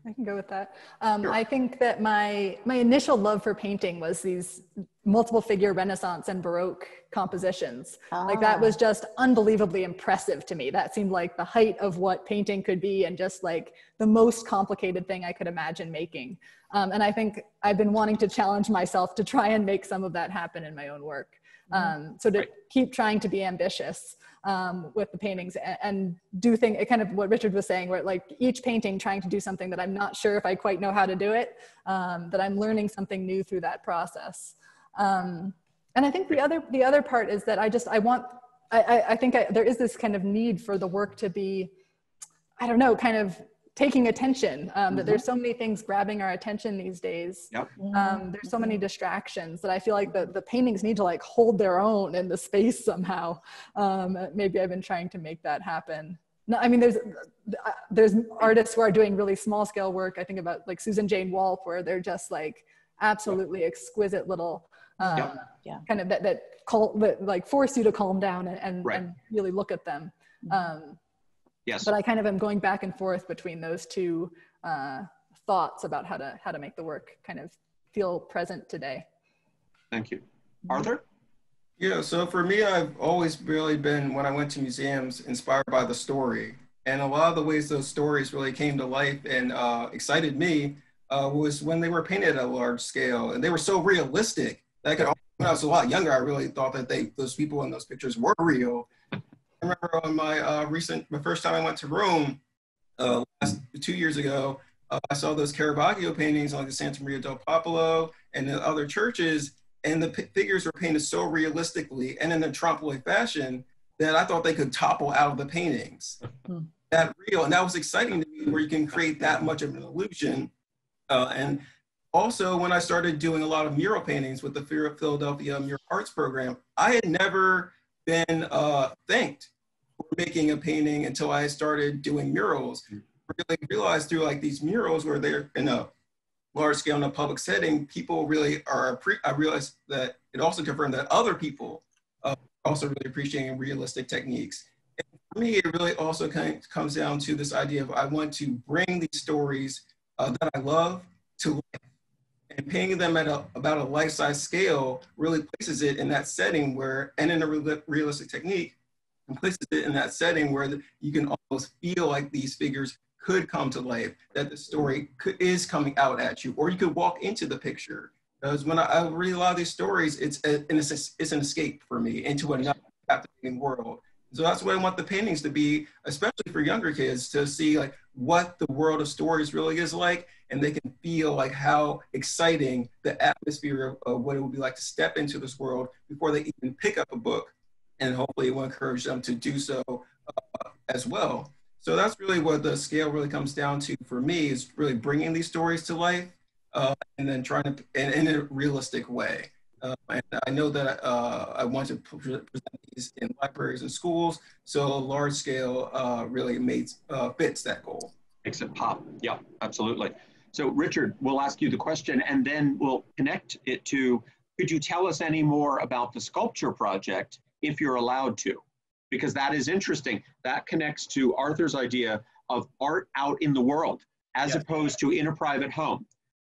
I can go with that. Sure. I think that my initial love for painting was these multiple figure Renaissance and Baroque compositions. Like that was just unbelievably impressive to me. That seemed like the height of what painting could be, and just like the most complicated thing I could imagine making. And I think I've been wanting to challenge myself to try and make some of that happen in my own work. So to keep trying to be ambitious with the paintings and do things, kind of what Richard was saying, where like each painting trying to do something that I'm not sure if I quite know how to do it, that I'm learning something new through that process. And I think the other part is that I think there is this kind of need for the work to be, I don't know, kind of taking attention, that there's so many things grabbing our attention these days. There's so many distractions that I feel like the paintings need to like hold their own in the space somehow. Maybe I've been trying to make that happen. No, I mean, there's artists who are doing really small scale work. I think about like Susan Jane Wolfe, where they're just like absolutely exquisite little, kind of that like force you to calm down and really look at them. Yes. But I kind of am going back and forth between those two thoughts about how to make the work kind of feel present today. Thank you. Arthur? Yeah, so for me, I've always really been, when I went to museums, inspired by the story. And a lot of the ways those stories really came to life and excited me was when they were painted at a large scale. And they were so realistic that when I was a lot younger, I really thought that those people in those pictures were real. I remember on my first time I went to Rome, 2 years ago, I saw those Caravaggio paintings on like the Santa Maria del Popolo and the other churches, and the figures were painted so realistically and in a trompe-l'oeil fashion that I thought they could topple out of the paintings. That real, and that was exciting to me, where you can create that much of an illusion. And also, when I started doing a lot of mural paintings with the Philadelphia Mural Arts Program, I had never been thanked for making a painting until I started doing murals. I really realized through like these murals where they're in a large scale in a public setting, people really are, I realized that it also confirmed that other people are also really appreciating realistic techniques. And for me, it really also kind of comes down to this idea of I want to bring these stories that I love to life. And painting them at about a life-size scale really places it in that setting where, and in a realistic technique, and places it in that setting where you can almost feel like these figures could come to life, that the story is coming out at you, or you could walk into the picture. Because when I read a lot of these stories, it's an escape for me into another captivating world. So that's what I want the paintings to be, especially for younger kids, to see like what the world of stories really is like, and they can feel like how exciting the atmosphere of what it would be like to step into this world before they even pick up a book. And hopefully it will encourage them to do so as well. So that's really what the scale really comes down to for me, is really bringing these stories to life and then trying to, in a realistic way. And I know that I want to present these in libraries and schools, so a large scale really fits that goal. Makes it pop. Yeah, absolutely. So Richard, we'll ask you the question and then we'll connect it to, could you tell us any more about the sculpture project if you're allowed to? Because that is interesting. That connects to Arthur's idea of art out in the world as opposed to in a private home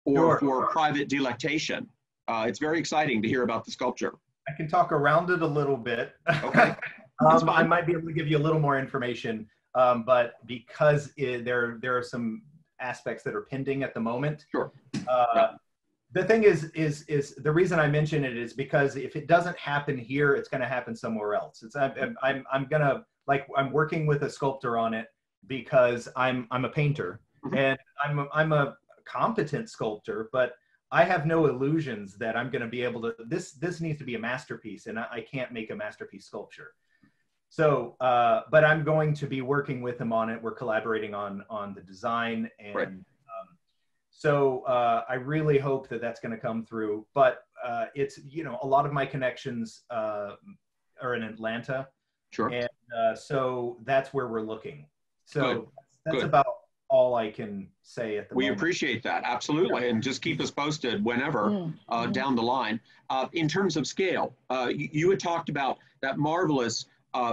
or for private delectation. It's very exciting to hear about the sculpture. I can talk around it a little bit. Okay. I might be able to give you a little more information, but because there are some aspects that are pending at the moment. Sure. The thing is the reason I mention it is because if it doesn't happen here, it's going to happen somewhere else. I'm working with a sculptor on it because I'm a painter and I'm a competent sculptor, but I have no illusions that I'm going to be able to, this needs to be a masterpiece, and I can't make a masterpiece sculpture. So, but I'm going to be working with him on it. We're collaborating on the design, and so I really hope that that's going to come through. But it's, a lot of my connections are in Atlanta. Sure. And so that's where we're looking. So that's Good. about all I can say at the moment. We appreciate that, absolutely, and just keep us posted whenever down the line. In terms of scale, you had talked about that marvelous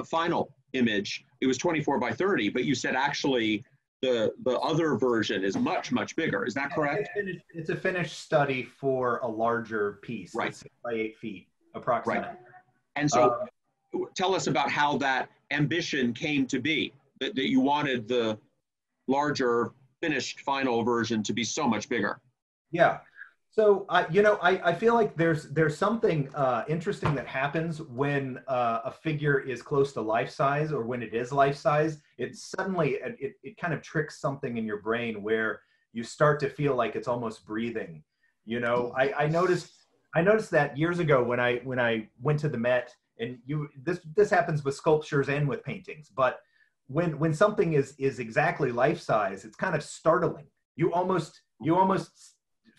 final image. It was 24 by 30, but you said actually the other version is much, much bigger. Is that correct? It's a finished study for a larger piece. Right. It's 6 by 8 feet, approximately. Right. And so tell us about how that ambition came to be, that you wanted the larger finished final version to be so much bigger. Yeah. So, I feel like there's something interesting that happens when a figure is close to life size, or when it is life size. It suddenly, it kind of tricks something in your brain where you start to feel like it's almost breathing. I noticed that years ago when I went to the Met, and this happens with sculptures and with paintings, but when something is exactly life size, it's kind of startling. You almost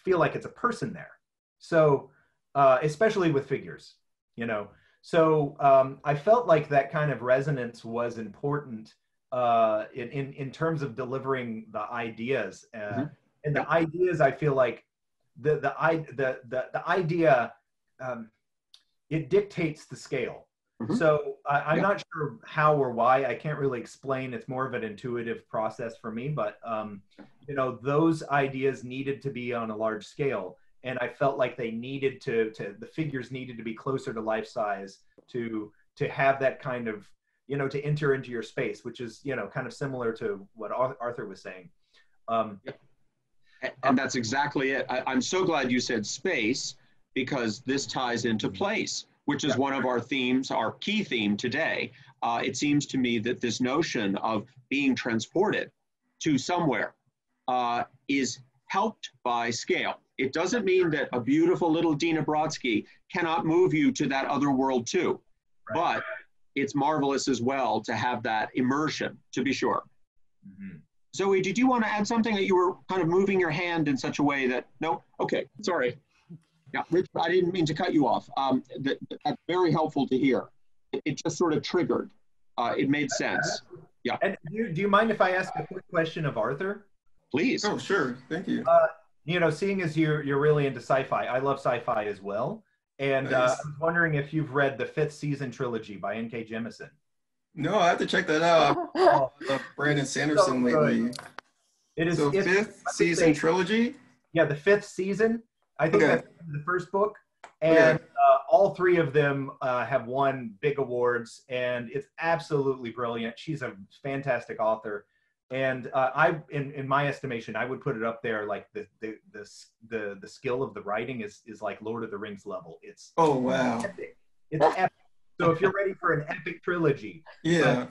feel like it's a person there. So, especially with figures, So I felt like that kind of resonance was important in terms of delivering the ideas. And the ideas, I feel like the idea, it dictates the scale. So I'm not sure how or why. I can't really explain. It's more of an intuitive process for me. But, those ideas needed to be on a large scale. And I felt like they needed the figures needed to be closer to life size to have that kind of, to enter into your space, which is, kind of similar to what Arthur was saying. And that's exactly it. I'm so glad you said space, because this ties into place, which is one of our themes, our key theme today. It seems to me that this notion of being transported to somewhere is helped by scale. It doesn't mean that a beautiful little Dina Brodsky cannot move you to that other world too, but it's marvelous as well to have that immersion, to be sure. Zoe, did you want to add something that you were kind of moving your hand in such a way that, no? Okay, sorry. Yeah, Rich, I didn't mean to cut you off. That's very helpful to hear. It just sort of triggered. It made sense. Yeah. And do you mind if I ask a quick question of Arthur? Please. Oh, sure. Thank you. You know, seeing as you're really into sci-fi, I love sci-fi as well. And Nice. I was wondering if you've read the 5th Season trilogy by N.K. Jemisin. No, I have to check that out. Oh, I love Brandon Sanderson so lately. it is So it's, 5th season trilogy? Yeah, the 5th season. I think Okay. that's the first book. And all 3 of them have won big awards, and it's absolutely brilliant. She's a fantastic author. And in my estimation, I would put it up there, like the skill of the writing is like Lord of the Rings level. It's Oh, wow. epic. It's epic. So if you're ready for an epic trilogy, Yeah.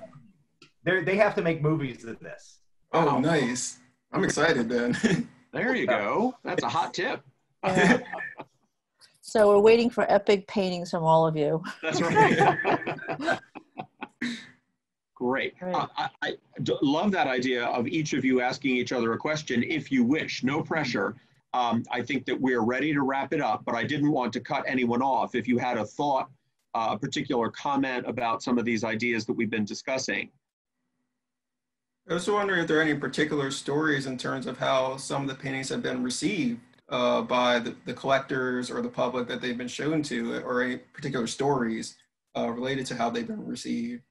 they have to make movies of this. Oh, nice. I'm excited then. There you go. That's a hot tip. Yeah. So we're waiting for epic paintings from all of you. That's right. Great. Right. I love that idea of each of you asking each other a question if you wish, no pressure. I think that we're ready to wrap it up, but I didn't want to cut anyone off. If you had a thought, a particular comment about some of these ideas that we've been discussing. I was wondering if there are any particular stories in terms of how some of the paintings have been received by the collectors or the public that they've been shown to, or any particular stories related to how they've been received.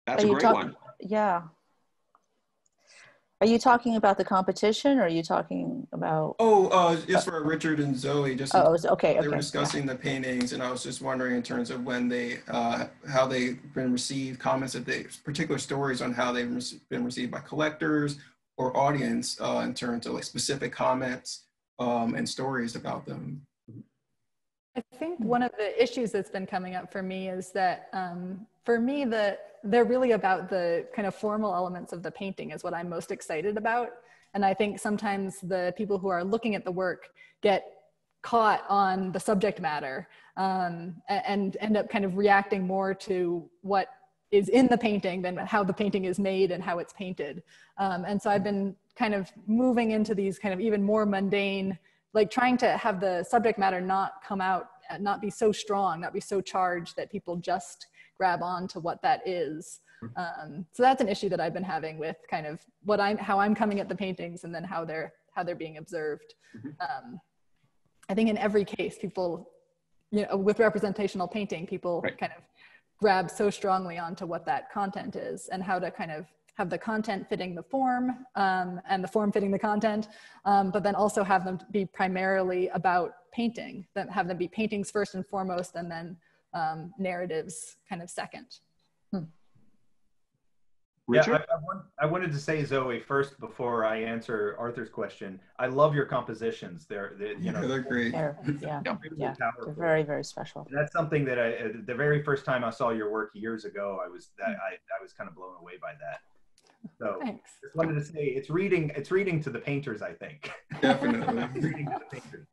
That's a great one. Yeah. Are you talking about the competition, or are you talking about? Oh, just for Richard and Zoe, just Okay. they were discussing the paintings, and I was just wondering in terms of when they, how they've been received, comments that they, particular stories on how they've been received by collectors or audience in terms of like specific comments and stories about them. I think one of the issues that's been coming up for me is that for me, they're really about the kind of formal elements of the painting is what I'm most excited about. And I think sometimes the people who are looking at the work get caught on the subject matter and end up kind of reacting more to what is in the painting than how the painting is made and how it's painted. And so I've been kind of moving into these kind of even more mundane, like trying to have the subject matter not come out, not be so strong, not be so charged that people just grab on to what that is. So that's an issue that I've been having with kind of how I'm coming at the paintings and then how they're being observed. I think in every case, people, you know, with representational painting, people kind of grab so strongly onto what that content is and how to kind of have the content fitting the form and the form fitting the content, but then also have them be primarily about painting, have them be paintings first and foremost, and then narratives kind of second. Richard? Yeah, I wanted to say, Zoe, first before I answer Arthur's question. I love your compositions. They're great. Yeah, they're very, very special. And that's something that the very first time I saw your work years ago, I was kind of blown away by that. So Thanks. Just wanted to say it's reading to the painters, I think. Definitely. Reading to the painters.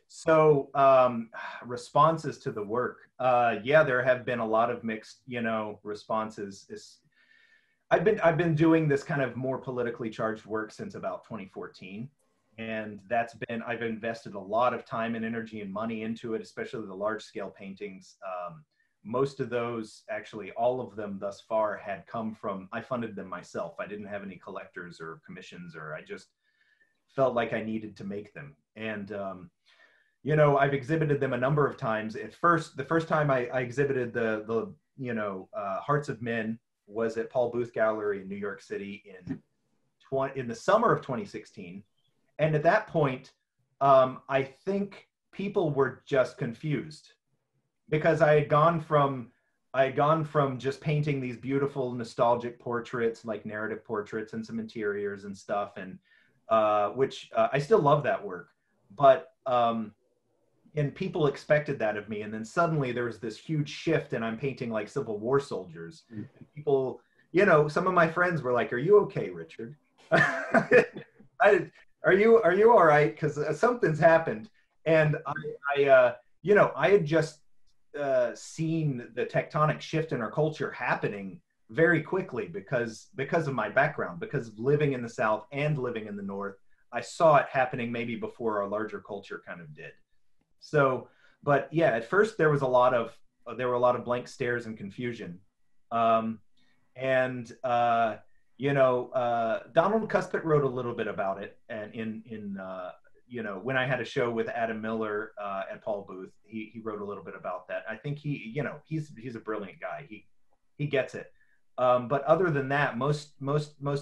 So responses to the work. Yeah, there have been a lot of mixed, responses. I've been doing this kind of more politically charged work since about 2014. And I've invested a lot of time and energy and money into it, especially the large scale paintings. Most of those, actually all of them thus far, had come from, I funded them myself. I didn't have any collectors or commissions, or I just felt like I needed to make them. And, I've exhibited them a number of times. The first time I exhibited the Hearts of Men was at Paul Booth Gallery in New York City in the summer of 2016. And at that point, I think people were just confused, because I had gone from just painting these beautiful nostalgic portraits, like narrative portraits and some interiors and stuff, and which I still love that work, but and people expected that of me. And then suddenly there was this huge shift, and I'm painting like Civil War soldiers. And people, some of my friends were like, "Are you okay, Richard? Are you all right? Because something's happened." And I had just seen the tectonic shift in our culture happening very quickly because of my background, because of living in the South and living in the North. I saw it happening maybe before our larger culture kind of did. So, but yeah, at first there were a lot of blank stares and confusion. You know, Donald Cuspit wrote a little bit about it, and you know, when I had a show with Adam Miller at Paul Booth, he wrote a little bit about that. I think you know, he's a brilliant guy. He gets it. But other than that, most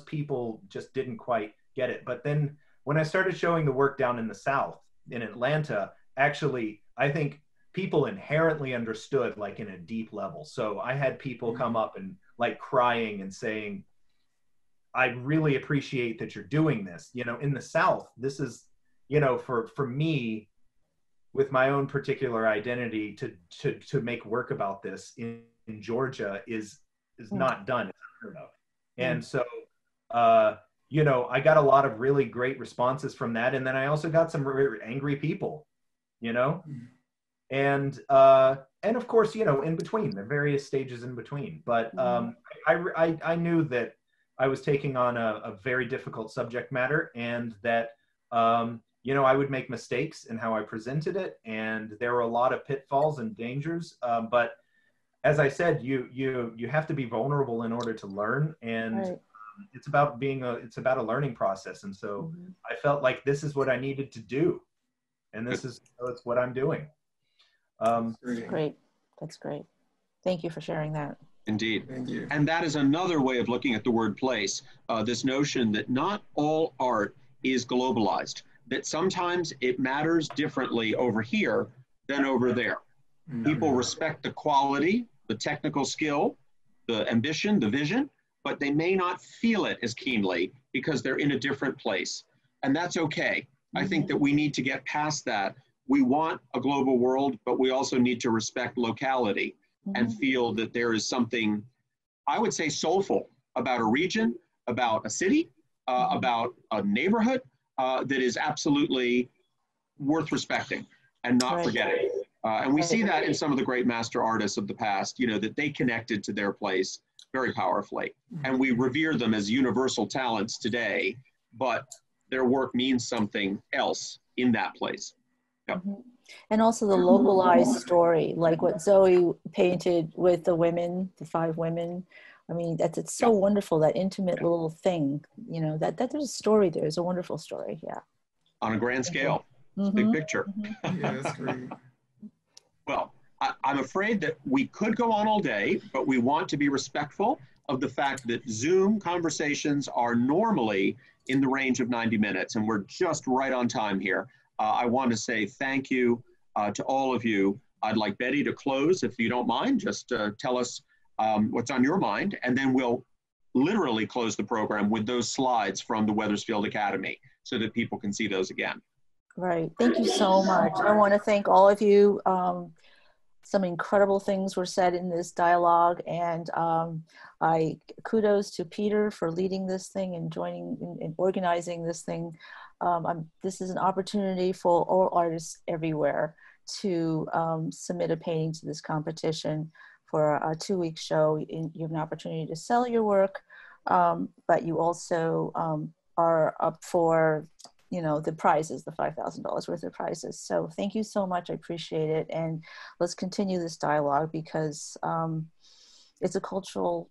people just didn't quite get it. But then when I started showing the work down in the South, in Atlanta, actually, I think people inherently understood, like in a deep level. So I had people come up and like crying and saying, I really appreciate that you're doing this. You know, in the South, this is, you know, for me, with my own particular identity, to make work about this in Georgia is not done. It's unheard of. And so, you know, I got a lot of really great responses from that. And then I also got some angry people, you know, and of course, you know, in between, the various stages in between. But I knew that I was taking on a very difficult subject matter, and that, you know, I would make mistakes in how I presented it. And there were a lot of pitfalls and dangers. But as I said, you have to be vulnerable in order to learn. And it's about a learning process. And so I felt like this is what I needed to do. And that's what I'm doing. Great. That's great. Thank you for sharing that. Indeed. Thank you. And that is another way of looking at the word place, this notion that not all art is globalized, that sometimes it matters differently over here than over there. People respect the quality, the technical skill, the ambition, the vision, but they may not feel it as keenly because they're in a different place. And that's okay. I think that we need to get past that. We want a global world, but we also need to respect locality and feel that there is something, I would say, soulful about a region, about a city, about a neighborhood that is absolutely worth respecting and not forgetting. And we see that in some of the great master artists of the past, you know, that they connected to their place very powerfully. And we revere them as universal talents today, but their work means something else in that place. Yep. And also the localized story, like what Zoey painted with the women, the 5 women. I mean, it's so wonderful, that intimate little thing, you know, that there's a story there. It's a wonderful story, yeah. On a grand scale, big picture. Yeah, that's great. Well, I'm afraid that we could go on all day, but we want to be respectful of the fact that Zoom conversations are normally in the range of 90 minutes, and we're just right on time here. I want to say thank you to all of you. I'd like Betty to close, if you don't mind. Just tell us what's on your mind, and then we'll literally close the program with those slides from the Wethersfield Academy so that people can see those again. Right. Thank you so much. I want to thank all of you. Some incredible things were said in this dialogue, and I kudos to Peter for leading this thing and joining and organizing this thing. This is an opportunity for all artists everywhere to submit a painting to this competition for a 2-week show. You have an opportunity to sell your work, but you also are up for, you know, the prizes, the $5,000 worth of prizes. So thank you so much. I appreciate it. And let's continue this dialogue, because it's a cultural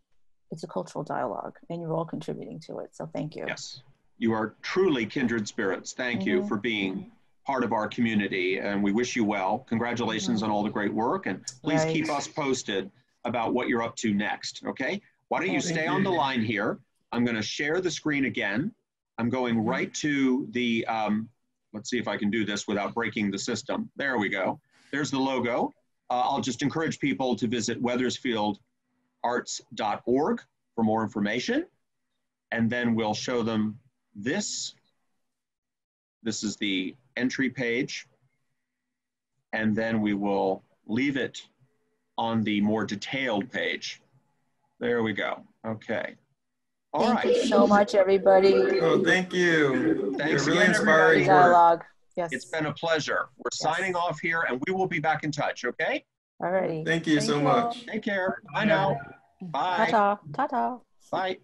dialogue, and you're all contributing to it. So thank you. Yes, you are truly kindred spirits. Thank you for being part of our community, and we wish you well. Congratulations on all the great work, and please keep us posted about what you're up to next, okay? Why don't you stay on the line here? I'm gonna share the screen again. I'm going right to the, let's see if I can do this without breaking the system. There we go. There's the logo. I'll just encourage people to visit wethersfieldarts.org for more information. And then we'll show them this. This is the entry page. And then we will leave it on the more detailed page. There we go. Okay. All right. Thank you so much, everybody. Oh, thank you. Thanks really again, inspiring everybody. Dialogue. Yes. It's been a pleasure. We're signing off here, and we will be back in touch, okay? Alrighty. Thank you so much. Take care. Bye now. Bye. Ta-ta. Ta-ta. Bye.